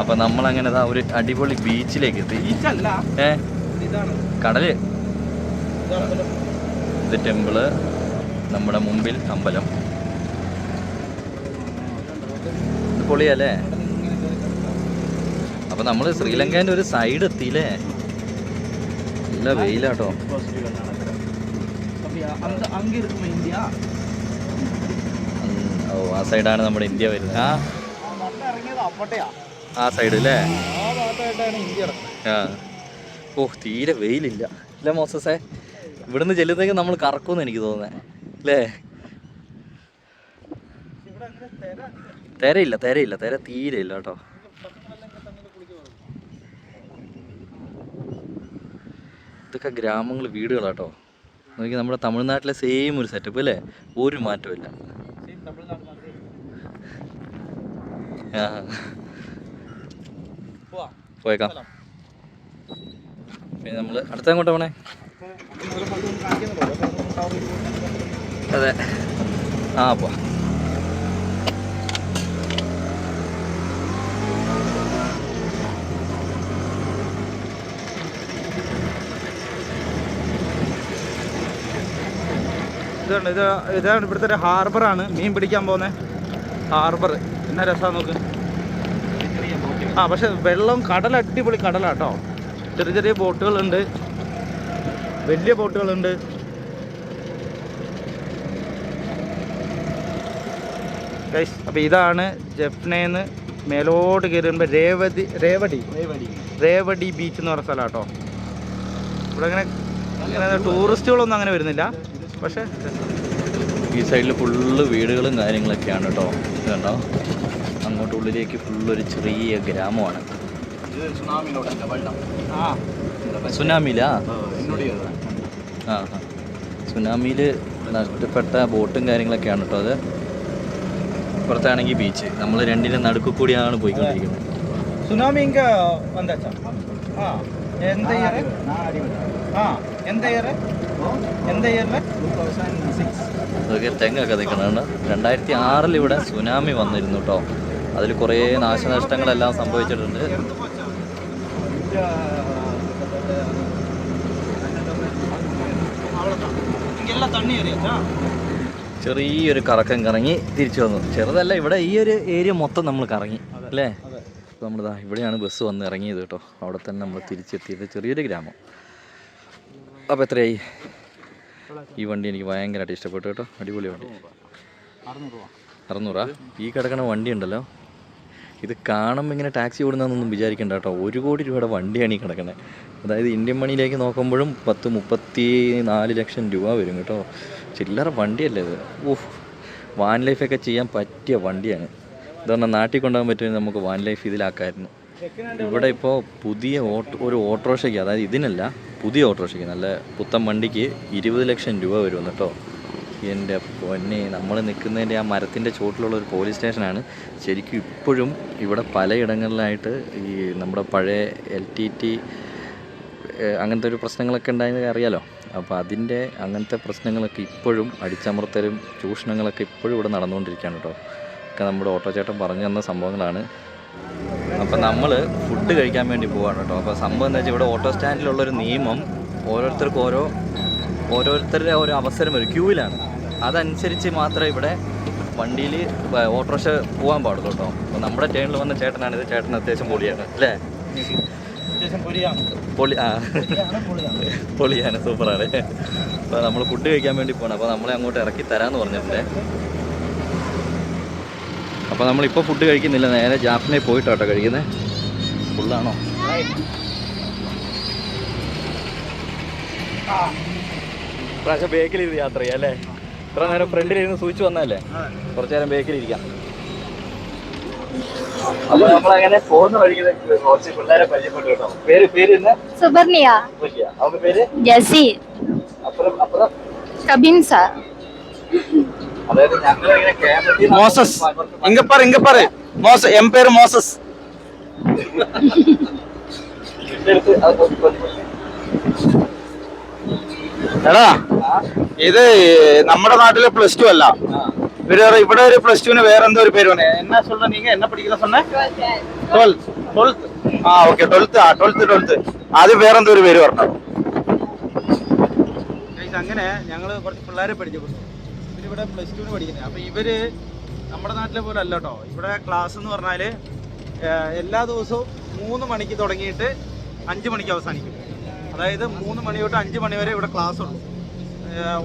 അപ്പം നമ്മളങ്ങനെ ഒരു അടിപൊളി ബീച്ചിലേക്ക് എത്തി. കടല്, ഇത് ടെമ്പിള്, നമ്മുടെ മുമ്പിൽ അമ്പലം. ഇത് പൊളിയല്ലേ? അപ്പം നമ്മൾ ശ്രീലങ്കേൻ്റെ ഒരു സൈഡ് എത്തിയില്ലേ? നല്ല വെയിലാട്ടോ. ഓ, ആ സൈഡാണ് നമ്മുടെ ഇന്ത്യ വരുന്നത്. ആ സൈഡ് അല്ലേ? ഓ, തീരെ വെയിലില്ല അല്ലേ മോസസേ? ഇവിടുന്ന് ചെല്ലുന്നേക്ക് നമ്മൾ കറക്കുമെന്ന് എനിക്ക് തോന്നുന്നത് അല്ലേ? തിരയില്ല തീരെ ഇല്ല കേട്ടോ. ഇതൊക്കെ ഗ്രാമങ്ങൾ, വീടുകളാട്ടോ. നോക്കി, നമ്മുടെ തമിഴ്നാട്ടിലെ സെയിം ഒരു സെറ്റപ്പ് അല്ലേ? ഒരു മാറ്റമില്ല. ആ പോയേക്കാം. പിന്നെ നമ്മൾ അടുത്ത എങ്ങോട്ടാ പോണേ? അതെ ആ പോ. ഇതാണ് ഇവിടുത്തെ ഒരു ഹാർബറാണ്, മീൻ പിടിക്കാൻ പോകുന്നത് ഹാർബർ. എന്നാ രസമാണ് നോക്ക്. ആ പക്ഷെ വെള്ളം കടൽ അടിപൊളി കടലാട്ടോ. ചെറിയ ചെറിയ ബോട്ടുകളുണ്ട്, വലിയ ബോട്ടുകളുണ്ട്. ഗൈസ് അപ്പോൾ ഇതാണ് ജഫ്നേന്ന് മേലോട്ട് കയറുമ്പോൾ രേവടി ബീച്ച് എന്ന് പറഞ്ഞ സ്ഥലം കേട്ടോ. ഇവിടെ അങ്ങനെ ടൂറിസ്റ്റുകളൊന്നും അങ്ങനെ വരുന്നില്ല. പക്ഷേ ഈ സൈഡിൽ ഫുള്ള് വീടുകളും കാര്യങ്ങളൊക്കെയാണ് കേട്ടോ. ഇത് കണ്ടോ, അങ്ങോട്ട് ഉള്ളിലേക്ക് ഫുള്ളൊരു ചെറിയ ഗ്രാമമാണ്. സുനാമിയിലാ? ആ സുനാമിയിൽ നഷ്ടപ്പെട്ട ബോട്ടും കാര്യങ്ങളൊക്കെയാണ് കേട്ടോ. അത് പുറത്താണെങ്കിൽ ബീച്ച്. നമ്മൾ രണ്ടിൻ്റെ നടുക്ക് കൂടിയാണ് പോയിക്കൊണ്ടിരിക്കുന്നത്. സുനാമി ഇങ്ങ വന്നാച്ചാ? ആ എന്ത് ഇയർ? ആ എന്ത് ഇയർ? എന്ത് ഇയറിൽ? അതൊക്കെ തെങ്ങൊക്കെ നിൽക്കണതാണ്. 2006 ഇവിടെ സുനാമി വന്നിരുന്നു കേട്ടോ. അതിൽ കുറേ നാശനഷ്ടങ്ങളെല്ലാം സംഭവിച്ചിട്ടുണ്ട്. ചെറിയൊരു കറക്കം കറങ്ങി തിരിച്ചു വന്നു. ചെറുതല്ല, ഇവിടെ ഈ ഒരു ഏരിയ മൊത്തം നമ്മൾ കറങ്ങി അല്ലേ. അപ്പോൾ നമ്മളിതാ ഇവിടെയാണ് ബസ് വന്ന് ഇറങ്ങിയത് കേട്ടോ. അവിടെ തന്നെ നമ്മൾ തിരിച്ചെത്തിയത്. ചെറിയൊരു ഗ്രാമം. അപ്പോൾ എത്രയായി? ഈ വണ്ടി എനിക്ക് ഭയങ്കരമായിട്ട് ഇഷ്ടപ്പെട്ടു കേട്ടോ. അടിപൊളി വണ്ടി. 600 ഈ കിടക്കണ വണ്ടി ഉണ്ടല്ലോ, ഇത് കാണുമ്പോൾ ഇങ്ങനെ ടാക്സി ഓടുന്നതെന്നൊന്നും വിചാരിക്കേണ്ട കേട്ടോ. 1 കോടി രൂപയുടെ വണ്ടിയാണ് ഈ കിടക്കണത്. അതായത് ഇന്ത്യൻ മണിയിലേക്ക് നോക്കുമ്പോഴും 34 ലക്ഷം രൂപ വരും കേട്ടോ. ചില്ലറ വണ്ടിയല്ലേ ഇത്. ഓഹ്, വാൻ ലൈഫൊക്കെ ചെയ്യാൻ പറ്റിയ വണ്ടിയാണ്. ഇതുകൊണ്ട് നാട്ടിൽ കൊണ്ടുപോകാൻ പറ്റുമെങ്കിൽ നമുക്ക് വാൻ ലൈഫ് ഇതിലാക്കായിരുന്നു. ഇവിടെ ഇപ്പോൾ പുതിയ ഒരു ഓട്ടോറിക്ഷയ്ക്ക്, അതായത് ഇതിനല്ല, പുതിയ ഓട്ടോറിക്ഷയ്ക്ക് നല്ല പുത്തൻ വണ്ടിക്ക് 20 ലക്ഷം രൂപ വരും കേട്ടോ. എൻ്റെ പൊന്നെ, നമ്മൾ നിൽക്കുന്നതിൻ്റെ ആ മരത്തിൻ്റെ ചോട്ടിലുള്ള ഒരു പോലീസ് സ്റ്റേഷനാണ്. ശരിക്കും ഇപ്പോഴും ഇവിടെ പലയിടങ്ങളിലായിട്ട് ഈ നമ്മുടെ പഴയ LTT അങ്ങനത്തെ ഒരു പ്രശ്നങ്ങളൊക്കെ ഉണ്ടായെന്ന് അറിയാലോ. അപ്പോൾ അങ്ങനത്തെ പ്രശ്നങ്ങളൊക്കെ ഇപ്പോഴും, അടിച്ചമർത്തലും ചൂഷണങ്ങളൊക്കെ ഇപ്പോഴും ഇവിടെ നടന്നുകൊണ്ടിരിക്കുകയാണ് കേട്ടോ. ഒക്കെ നമ്മുടെ ഓട്ടോ ചേട്ടൻ പറഞ്ഞു തന്ന സംഭവങ്ങളാണ്. അപ്പോൾ നമ്മൾ ഫുഡ് കഴിക്കാൻ വേണ്ടി പോവാണ് കേട്ടോ. അപ്പോൾ സംഭവം എന്താ വെച്ചാൽ ഇവിടെ ഓട്ടോ സ്റ്റാൻഡിലുള്ളൊരു നിയമം, ഓരോരുത്തരുടെ ഒരു അവസരം വരും, ക്യൂവിലാണ്. അതനുസരിച്ച് മാത്രമേ ഇവിടെ വണ്ടിയിൽ ഓട്ടോറിക്ഷ പോകാൻ പാടുള്ളൂ കേട്ടോ. അപ്പോൾ നമ്മുടെ ടേണിൽ വന്ന ചേട്ടനാണിത്. ചേട്ടൻ അത്യാവശ്യം പൊളിയാണ് അല്ലേ? പൊളിയാണ്, സൂപ്പറാണ്. അപ്പോൾ നമ്മൾ ഫുഡ് കഴിക്കാൻ വേണ്ടി പോകണം. അപ്പോൾ നമ്മളെ അങ്ങോട്ട് ഇറക്കി തരാമെന്ന് പറഞ്ഞിട്ടുണ്ട്. അപ്പോൾ നമ്മളിപ്പോൾ ഫുഡ് കഴിക്കുന്നില്ല, നേരെ ജാഫ്നെ പോയിട്ടോ കഴിക്കുന്നത്. ഫുള്ളാണോ? പ്രാവശ്യം ബേക്കിലിരുന്ന് യാത്ര ചെയ്യാം അല്ലേ? ഇത്ര നേരം ഫ്രണ്ടിലിരുന്ന് സൂചിച്ച് വന്നല്ലേ, കുറച്ചു നേരം ബേക്കിലിരിക്കാം. അപ്പൊ നമ്മളങ്ങനെ പോകുന്ന വഴിക്ക് കുറച്ച് പിള്ളേരെ പരിചയപ്പെട്ടു കേട്ടോ. പേര് സുബർണിയ. അവന്റെ പേര് ജസി. അപ്പുറം കബിൻസ. അതായത് ഞങ്ങളിങ്ങനെ കേരളത്തിൽ മോസസ്. ഇങ്ങ പറ മോസസ്. എം പേര് മോസസ്. എടാ, ഇത് നമ്മുടെ നാട്ടിലെ +2 അല്ല. ഇവിടെ ഒരു +2ന് വേറെ എന്തോ ഒരു പേര് പറഞ്ഞേ. എന്നാ சொல்ற நீங்க என்ன படிக்கிற சொன்ன? 12th. ആ ഓക്കെ, 12th. ആദ്യം വേറെ എന്തോ ഒരു പേര് പറഞ്ഞു. അങ്ങനെ ഞങ്ങൾ കുറച്ച് പിള്ളേരെ പഠിച്ചപ്പെട്ടു. ഇവരിവിടെ +2ന് പഠിക്കുന്നത്. അപ്പോൾ ഇവര് നമ്മുടെ നാട്ടിലെ പോലെ അല്ല കേട്ടോ. ഇവിടെ ക്ലാസ് എന്ന് പറഞ്ഞാൽ എല്ലാ ദിവസവും 3 മണിക്ക് തുടങ്ങിയിട്ട് 5 മണിക്ക് അവസാനിക്കും. അതായത് 3 മണി തൊട്ട് 5 മണി വരെ ഇവിടെ ക്ലാസ് ഉള്ളൂ.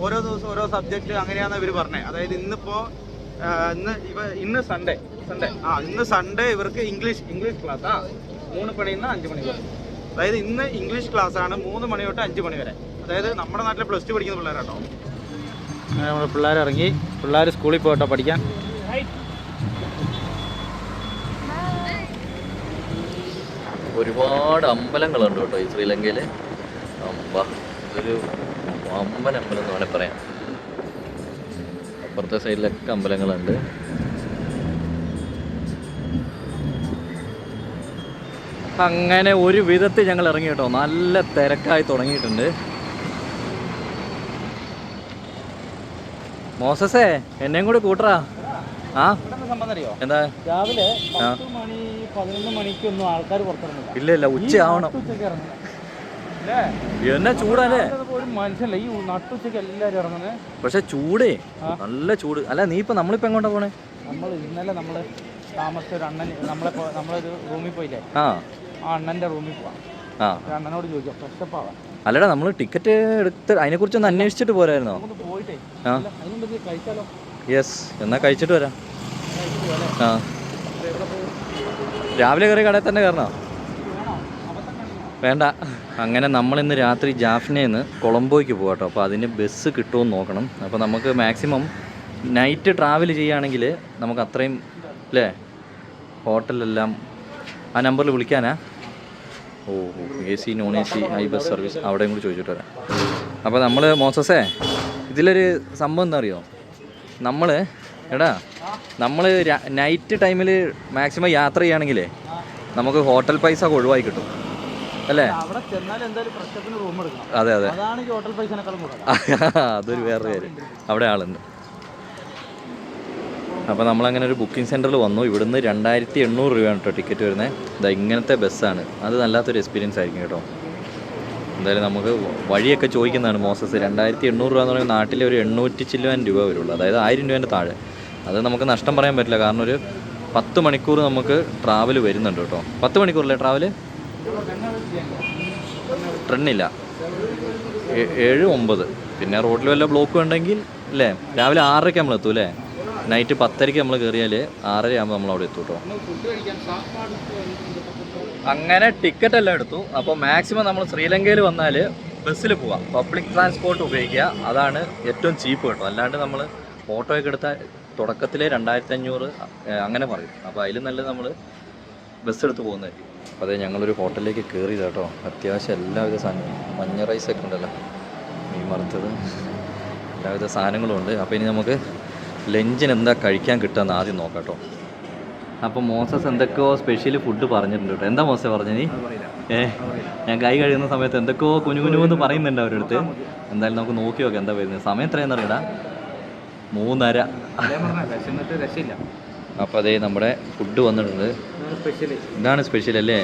ഓരോ ദിവസം ഓരോ സബ്ജക്റ്റ് അങ്ങനെയാണെന്ന് ഇവർ പറഞ്ഞത്. അതായത് ഇന്ന് സൺഡേ ഇന്ന് സൺഡേ ഇവർക്ക് ഇംഗ്ലീഷ് ക്ലാസ് 3 മണിന്ന് 5 മണി വരെ. അതായത് ഇന്ന് ഇംഗ്ലീഷ് ക്ലാസ് ആണ് 3 മണി തൊട്ട് 5 മണി വരെ. അതായത് നമ്മുടെ നാട്ടിലെ +2 പഠിക്കുന്ന പിള്ളേരാട്ടോ. അങ്ങനെ നമ്മൾ പിള്ളേരിറങ്ങി, പിള്ളേർ സ്കൂളിൽ പോയിട്ടോ പഠിക്കാൻ. ഒരുപാട് അമ്പലങ്ങളുണ്ട് കേട്ടോ ഈ ശ്രീലങ്കയിൽ. ഇതൊരു അമ്പലം എന്ന് വേണമെങ്കിൽ പറയാം. അപ്പുറത്തെ സൈഡിലൊക്കെ അമ്പലങ്ങളുണ്ട്. അങ്ങനെ ഒരു വിധത്തിൽ ഞങ്ങൾ ഇറങ്ങി കേട്ടോ. നല്ല തിരക്കായി തുടങ്ങിയിട്ടുണ്ട്. മോസസേ എന്നെയും കൂടി കൂട്ടറാ. ആ എന്താ രാവിലെ 10 മണി 11 മണിക്കൊന്നും ആൾക്കാർ പുറത്തിറങ്ങില്ല. ഇല്ല ഉച്ചയാവണം. എന്നാ ചൂടല്ലേ, ഒരു മനുഷ്യല്ല ഈ നട്ടുച്ചയ്ക്ക് എല്ലാവരും ഇറങ്ങുന്നത്. പക്ഷെ ചൂടേ നല്ല ചൂട്. അല്ല നീ ഇപ്പൊ നമ്മളിപ്പോ എങ്ങോട്ടാ പോണേ? ഇന്നലെ നമ്മള് താമസിച്ച ഒരു അണ്ണൻ നമ്മളൊരു റൂമിൽ പോയില്ലേ, ആ അണ്ണന്റെ റൂമിൽ പോവാം. അണ്ണനോട് ചോദിക്കാം ഫ്രഷപ്പ് ആവാം. അല്ലടാ നമ്മൾ ടിക്കറ്റ് എടുത്ത് അതിനെ കുറിച്ചൊന്ന് അന്വേഷിച്ചിട്ട് പോരായിരുന്നോ? പോയിട്ടേ ആ കഴിച്ചാലോ? യെസ്, എന്നാ കഴിച്ചിട്ട് വരാം. ആ രാവിലെ കയറി കടയിൽ തന്നെ കയറണോ? വേണ്ട. അങ്ങനെ നമ്മളിന്ന് രാത്രി ജാഫ്നയിൽ കൊളംബോയ്ക്ക് പോകാം കേട്ടോ. അപ്പോൾ അതിന് ബസ് കിട്ടുമെന്ന് നോക്കണം. അപ്പോൾ നമുക്ക് മാക്സിമം നൈറ്റ് ട്രാവൽ ചെയ്യുകയാണെങ്കിൽ നമുക്ക് അത്രയും അല്ലേ ഹോട്ടലെല്ലാം ആ നമ്പറിൽ വിളിക്കാനാ. ഓ AC non AC high bus service അവിടെയും കൂടി ചോദിച്ചിട്ട് വരാം. അപ്പോൾ നമ്മൾ മോസസേ ഇതിലൊരു സംഭവം എന്താ അറിയോ, നമ്മൾ നൈറ്റ് ടൈമിൽ മാക്സിമം യാത്ര ചെയ്യുകയാണെങ്കിലേ നമുക്ക് ഹോട്ടൽ പൈസ ഒക്കെ ഒഴിവായി കിട്ടും അല്ലേ? അതെ അതൊരു വേറൊരു കാര്യം. അവിടെ ആളുണ്ട്. അപ്പോൾ നമ്മളങ്ങനെ ഒരു ബുക്കിംഗ് സെൻറ്ററിൽ വന്നു. ഇവിടുന്ന് 2800 രൂപയാണ് കേട്ടോ ടിക്കറ്റ് വരുന്നത്. ഇതാ ഇങ്ങനത്തെ ബസ്സാണ്. അത് നല്ലാത്തൊരു എക്സ്പീരിയൻസ് ആയിരിക്കും കേട്ടോ. എന്തായാലും നമുക്ക് വഴിയൊക്കെ ചോദിക്കുന്നതാണ് മോസസ്. 2800 രൂപ എന്ന് പറയുമ്പോൾ നാട്ടിലെ ഒരു 800 ചില്ലുവാൻ രൂപ വരുള്ളൂ, അതായത് 1000 രൂപേൻ്റെ താഴെ. അത് നമുക്ക് നഷ്ടം പറയാൻ പറ്റില്ല, കാരണം ഒരു 10 മണിക്കൂർ നമുക്ക് ട്രാവൽ വരുന്നുണ്ട് കേട്ടോ. 10 മണിക്കൂറല്ലേ ട്രാവൽ? ട്രെയിനില്ല 7-9. പിന്നെ റോഡിൽ വല്ല ബ്ലോക്ക് ഉണ്ടെങ്കിൽ അല്ലേ രാവിലെ 6:00 നമ്മൾ എത്തും അല്ലേ? നൈറ്റ് 10:00 നമ്മൾ കയറിയാൽ 6:30 ആകുമ്പോൾ നമ്മൾ അവിടെ എത്തും കേട്ടോ. അങ്ങനെ ടിക്കറ്റ് എല്ലാം എടുത്തു. അപ്പോൾ മാക്സിമം നമ്മൾ ശ്രീലങ്കയിൽ വന്നാൽ ബസ്സിൽ പോവാം, പബ്ലിക് ട്രാൻസ്പോർട്ട് ഉപയോഗിക്കുക. അതാണ് ഏറ്റവും ചീപ്പ് കേട്ടോ. അല്ലാണ്ട് നമ്മൾ ഫോട്ടോയൊക്കെ എടുത്താൽ തുടക്കത്തിലെ 2500 അങ്ങനെ പറയും. അപ്പോൾ അതിൽ നല്ലത് നമ്മൾ ബസ് എടുത്ത് പോകുന്നതായിരിക്കും. അപ്പോൾ അതെ ഞങ്ങളൊരു ഹോട്ടലിലേക്ക് കയറി കേട്ടോ. അത്യാവശ്യം എല്ലാവിധ സാധനങ്ങളും, മഞ്ഞ റൈസൊക്കെ ഉണ്ടല്ലോ, മീൻ വറുത്തത്, എല്ലാവിധ സാധനങ്ങളും ഉണ്ട്. അപ്പോൾ ഇനി നമുക്ക് ലഞ്ചിന് എന്താ കഴിക്കാൻ കിട്ടുകയെന്ന് ആദ്യം നോക്കാം കേട്ടോ. അപ്പോൾ മോസസ് എന്തൊക്കെയോ സ്പെഷ്യൽ ഫുഡ് പറഞ്ഞിട്ടുണ്ട് കേട്ടോ. എന്താ മോസ പറഞ്ഞത് നീ? ഞാൻ കൈ കഴിയുന്ന സമയത്ത് എന്തൊക്കെയോ കുഞ്ഞുകുഞ്ഞുവെന്ന് പറയുന്നുണ്ട് അവരുടെ അടുത്ത്. എന്തായാലും നമുക്ക് നോക്കി നോക്കാം എന്താ വരുന്നത്. സമയം എത്രയാണെന്ന് അറിയടാ? 3:30. അപ്പോൾ അതേ നമ്മുടെ ഫുഡ് വന്നിട്ടുണ്ട്. ഇതാണ് സ്പെഷ്യൽ അല്ലേ?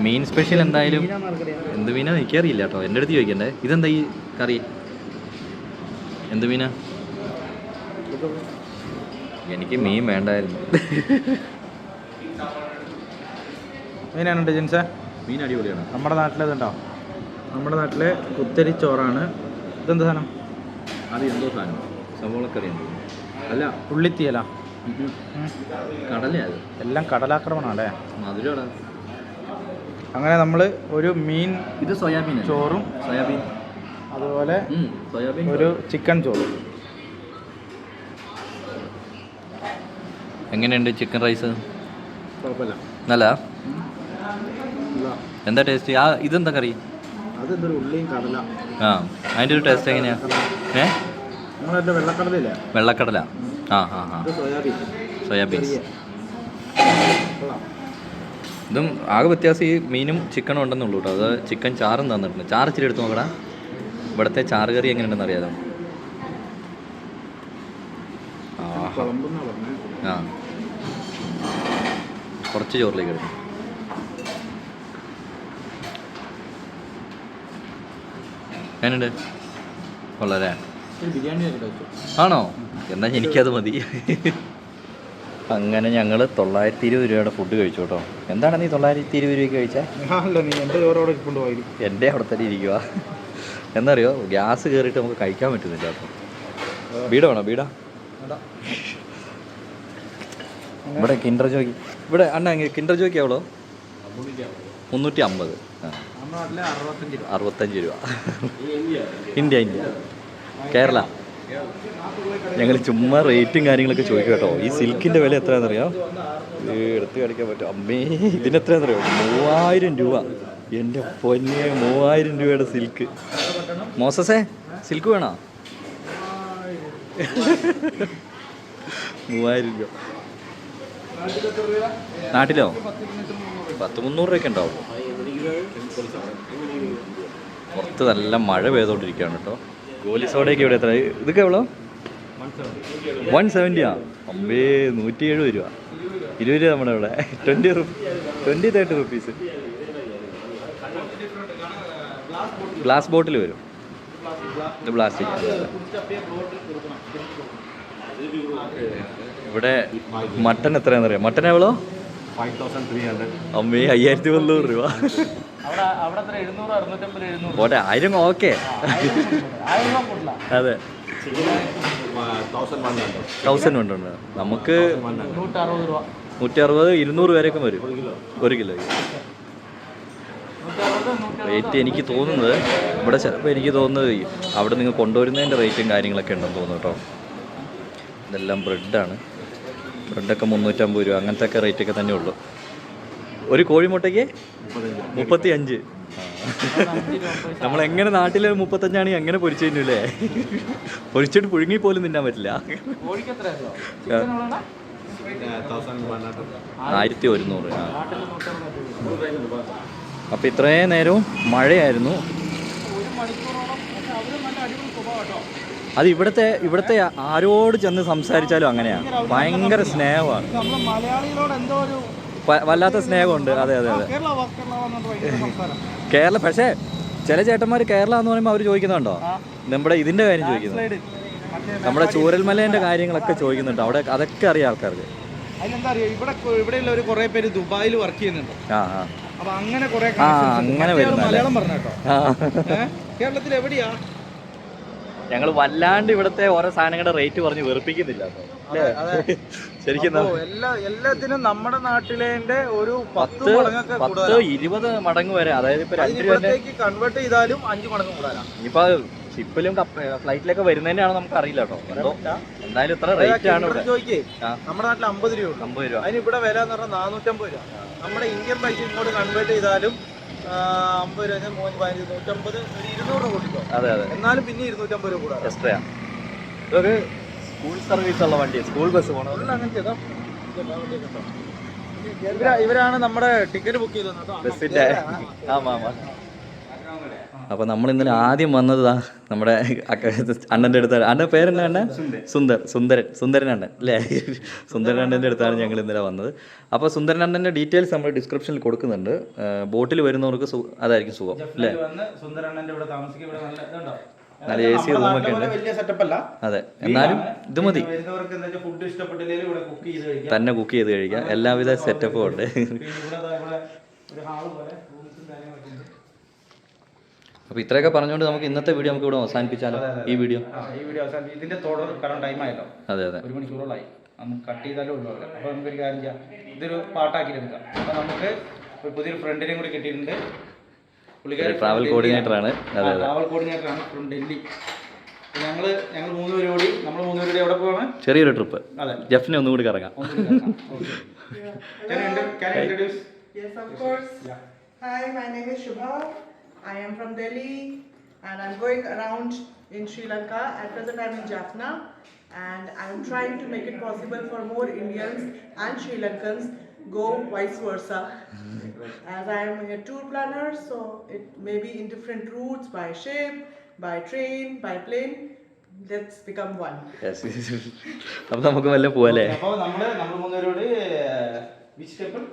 മീൻ സ്പെഷ്യൽ. എന്തായാലും എന്ത് മീനാ എനിക്കറിയില്ല കേട്ടോ, എൻ്റെ അടുത്ത് ചോദിക്കണ്ടേ. ഇതെന്താ ഈ കറി? എന്ത് മീനാ? എനിക്ക് മീൻ വേണ്ടായിരുന്നു. മീനാണ് ജിൻസേ? മീൻ അടിപൊളിയാണ്. നമ്മുടെ നാട്ടിലേതുണ്ടോ? നമ്മുടെ നാട്ടിലെ കുത്തരി ചോറാണ്. ഇതെന്താ സാധനം? അത് എന്തോ സാധനം, സവോളക്കറിയാണ്. അല്ല ഉള്ളിത്തീയല, കടലേ. അത് എല്ലാം കടലാക്രമണം അല്ലേ? മധുരമാണ്. അങ്ങനെ നമ്മൾ ഒരു മീൻ, ഇത് സോയാബീൻ ചോറും, സോയാബീൻ, അതുപോലെ സോയാബീൻ ഒരു ചിക്കൻ ചോറും. എങ്ങനെയുണ്ട് ചിക്കൻ റൈസ്? കുഴപ്പമില്ല, നല്ല. എന്താ ടേസ്റ്റ്? ഇതെന്താ കറി? അതെന്തൊരു ഉള്ളിയും കടല. അതിൻ്റെ ഒരു ടേസ്റ്റ് എങ്ങനെയാ? നമ്മളതിൻ്റെ വെള്ളക്കടലയില്ലേ? വെള്ളക്കടല. സോയാബീൻസ്. ഇതും ആകെ വ്യത്യാസം ഈ മീനും ചിക്കനും ഉണ്ടെന്നുള്ളൂ കേട്ടോ. അത് ചിക്കൻ ചാറും തന്നിട്ടുണ്ട്. ചാറ് ഇച്ചിരി എടുത്ത് നോക്കടാ. ഇവിടുത്തെ ചാറ് കറി എങ്ങനെയുണ്ടെന്ന് അറിയാലോ. കുറച്ച് ചോറിലേക്ക് എടുക്കും. എങ്ങനെയുണ്ട്? വളരെ ആണോ? എന്നാൽ എനിക്കത് മതി. അങ്ങനെ ഞങ്ങൾ 920 രൂപയുടെ ഫുഡ് കഴിച്ചു കേട്ടോ. എന്താണ് നീ 920 രൂപയ്ക്ക് കഴിച്ചാൽ? എൻ്റെ അവിടെ തന്നെ ഇരിക്കുക. എന്നറിയോ, ഗ്യാസ് കയറിയിട്ട് നമുക്ക് കഴിക്കാൻ പറ്റുന്നില്ല കേട്ടോ. ബീഡ വേണോ? ബീഡ ഇവിടെ കിൻഡർ ജോയ്ക്ക്. ഇവിടെ അണ്ണ കിൻഡർ ജോയ്ക്ക് എവളോ? 350. 65 രൂപ. ഇന്ത്യ കേരള. ഞങ്ങൾ ചുമ്മാ റേറ്റും കാര്യങ്ങളൊക്കെ ചോദിക്കും കേട്ടോ. ഈ സിൽക്കിൻ്റെ വില എത്രയാണെന്നറിയാം? എടുത്ത് കാണിക്കാൻ പറ്റും. അമ്മേ, ഇതിനെത്രയാണെന്നറിയോ? 3000 രൂപ. എൻ്റെ പൊന്നെ, 3000 രൂപയുടെ സിൽക്ക്. മോസസേ സിൽക്ക് വേണോ? 3000 രൂപ. നാട്ടിലോ? 100-300 രൂപയൊക്കെ ഉണ്ടാവും. പുറത്ത് നല്ല മഴ പെയ്തോണ്ടിരിക്കുകയാണ് കേട്ടോ. ഗോലി സോഡയൊക്കെ ഇവിടെ എത്ര? ഇതൊക്കെ എவ்வளോ? 170. അമ്പേ 170 രൂപ. 20 രൂപ നമ്മുടെ ഇവിടെ. 20-30 റുപ്പീസ്. ഗ്ലാസ് ബോട്ടിൽ വരും. ഇത് പ്ലാസ്റ്റിക്. ഇവിടെ മട്ടൻ എത്രയാണെന്നറിയാം? മട്ടൻ എവ്വളോ? 5,300. അമ്മേ 5,300 രൂപ. പോട്ടെ 1000 ഓക്കെ. അതെ 1,100. 1000 ഉണ്ട്. നമുക്ക് 160-200 വരെയൊക്കെ വരും 1 കിലോ. റേറ്റ് എനിക്ക് തോന്നുന്നത് ഇവിടെ ചിലപ്പോൾ എനിക്ക് തോന്നുന്നത് അവിടെ നിങ്ങൾ കൊണ്ടുവരുന്നതിൻ്റെ റേറ്റും കാര്യങ്ങളൊക്കെ ഉണ്ടെന്ന് തോന്നുന്നു കേട്ടോ. ഇതെല്ലാം ബ്രെഡാണ്. ബ്രെഡൊക്കെ 350 രൂപ അങ്ങനത്തെ ഒക്കെ റേറ്റൊക്കെ തന്നെ ഉള്ളൂ. ഒരു കോഴിമുട്ടയ്ക്ക് 35. നമ്മളെങ്ങനെ നാട്ടിൽ 35 എങ്ങനെ പൊരിച്ചു തന്നില്ലേ? പൊരിച്ചിട്ട് പുഴുങ്ങി പോലും തിന്നാൻ പറ്റില്ല. 1,100. അപ്പോൾ ഇത്രയും നേരവും മഴയായിരുന്നു. അത് ഇവിടുത്തെ ആരോട് ചെന്ന് സംസാരിച്ചാലും അങ്ങനെയാണ്. ഭയങ്കര സ്നേഹമാണ്. വല്ലാത്ത സ്നേഹമുണ്ട്. അതെ അതെ അതെ. കേരള പക്ഷേ ചില ചേട്ടന്മാർ കേരള എന്ന് പറയുമ്പോൾ അവർ ചോദിക്കുന്നുണ്ടോ നമ്മുടെ ഇതിൻ്റെ കാര്യം ചോദിക്കുന്നത്, നമ്മുടെ ചൂരൽമലേൻ്റെ കാര്യങ്ങളൊക്കെ ചോദിക്കുന്നുണ്ട്. അവിടെ അതൊക്കെ അറിയാം ആൾക്കാർക്ക്. അതിനെന്താ അറിയാം, ഇവിടെയുള്ള ഒരു കുറേ പേര് ദുബായിൽ വർക്ക് ചെയ്യുന്നുണ്ട്. അപ്പൊ അങ്ങനെ കുറെ അങ്ങനെ വരുന്ന മലയാളം പറഞ്ഞ കേട്ടോ. കേരളത്തിൽ എവിടെയാ? ഞങ്ങൾ വല്ലാണ്ട് ഇവിടുത്തെ ഓരോ സാധനങ്ങളുടെ റേറ്റ് പറഞ്ഞ് വെറുപ്പിക്കുന്നില്ല ശരിക്കും. എല്ലാത്തിനും നമ്മുടെ നാട്ടിലെ ഒരു 10-20 മടങ്ങ് വരെ. അതായത് ഇപ്പൊ 2 രൂപ കൺവേർട്ട് ചെയ്താലും 5 മടങ്ങ് കൂടാനാണ്. ഇപ്പൊ ഷിപ്പിലും ഫ്ലൈറ്റിലൊക്കെ വരുന്നതിനാണ് നമുക്ക് അറിയില്ല കേട്ടോ. എന്തായാലും ഇത്ര റേറ്റ് ആണ് ഇവിടെ. നമ്മുടെ നാട്ടിൽ 50 രൂപ. അതിന് ഇവിടെ വില എന്ന് പറഞ്ഞാൽ 450 രൂപ. നമ്മുടെ ഇന്ത്യൻ പൈസ ഇങ്ങോട്ട് കൺവേർട്ട് ചെയ്താലും 50 രൂപ 150 200 രൂപ കൂട്ടിക്കോ. അതെ അതെ. എന്നാലും പിന്നെ 250 രൂപ കൂടാ എക്സ്ട്രാ. ഇതൊരു സ്കൂൾ സർവീസ് ഉള്ള വണ്ടി, സ്കൂൾ ബസ് പോകണം. അങ്ങനത്തെ ഇവരാണ് നമ്മുടെ ടിക്കറ്റ് ബുക്ക് ചെയ്തത് ബസ്സിന്റെ. അപ്പോൾ നമ്മൾ ഇന്നലെ ആദ്യം വന്നത് നമ്മുടെ അണ്ണൻ്റെ അടുത്താണ്. അണ്ണൻ്റെ പേരെന്നാ? അണ്ണൻ സുന്ദരൻ അണ്ണൻ അല്ലേ? സുന്ദരൻ അണ്ണൻ്റെ അടുത്താണ് ഞങ്ങൾ ഇന്നലെ വന്നത്. അപ്പോൾ സുന്ദരൻ അണ്ണൻ്റെ ഡീറ്റെയിൽസ് നമ്മൾ ഡിസ്ക്രിപ്ഷനിൽ കൊടുക്കുന്നുണ്ട്. ബോട്ടിൽ വരുന്നവർക്ക് അതായിരിക്കും സുഖം അല്ലേ? നല്ല AC റൂമൊക്കെ ഉണ്ട്. അതെ, എന്നാലും ഇത് മതി. തന്നെ കുക്ക് ചെയ്ത് കഴിക്കാം. എല്ലാവിധ സെറ്റപ്പും ഉണ്ട്. അപ്പോൾ ഇത്രയൊക്കെ പറഞ്ഞുകൊണ്ട് നമുക്ക് ഇന്നത്തെ വീഡിയോ നമുക്ക് ഇവിടെ അവസാനിപ്പിച്ചാലോ? ഈ വീഡിയോ ഇതിന്റെ തുടർ കാരണം ടൈം ആയല്ലോ. അതെ അതെ, 1 മണിക്കൂറോളായി. നമുക്ക് കട്ട് ചെയ്താലും ഉള്ളൂ. അപ്പോൾ നമുക്കൊരു കാര്യം ചെയ്യാം, ഇതൊരു പാട്ടാക്കി എടുക്കാം. അപ്പോൾ നമുക്ക് പുതിയൊരു ഫ്രണ്ടിനെയും കൂടി കിട്ടിയിട്ടുണ്ട്. ട്രാവൽ കോർഡിനേറ്റർ ആണ്. അതെ അതെ, ട്രാവൽ കോർഡിനേറ്റർ ആണ് ഫ്രം ഡൽഹി. ഞങ്ങൾ 3 പേരും കൂടി എവിടെ പോവാണ്? ചെറിയൊരു ട്രിപ്പ്. അതെ, ജെഫിനെ ഒന്നും കൂടി കറങ്ങാം. Can you introduce? Yes, of course. Hi, my name is Shubha. I am from Delhi and I'm going around in Sri Lanka. At present I'm in Jaffna and I'm trying to make it possible for more Indians and Sri Lankans go vice versa. As I am a tour planner, so it may be in different routes, by ship, by train, by plane. Let's become one. Yes. അപ്പോൾ നമുക്ക് വല്ല പോവല്ലേ? അപ്പോൾ നമ്മൾ 3 പേരും കൂടി which temple?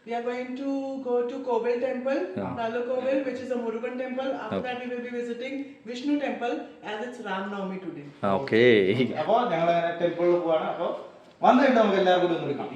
We are going to go to Kovel temple, Nalukovel, which is a Murugan temple. After that we will be visiting Vishnu temple as it's Ram Navami today. Okay. അപ്പോൾ ഞങ്ങൾ ടെമ്പിളിൽ പോവാണ്. അപ്പോൾ വന്നിട്ട് നമുക്ക് എല്ലാവരും കൂടി ഒന്ന് വിളിക്കാം.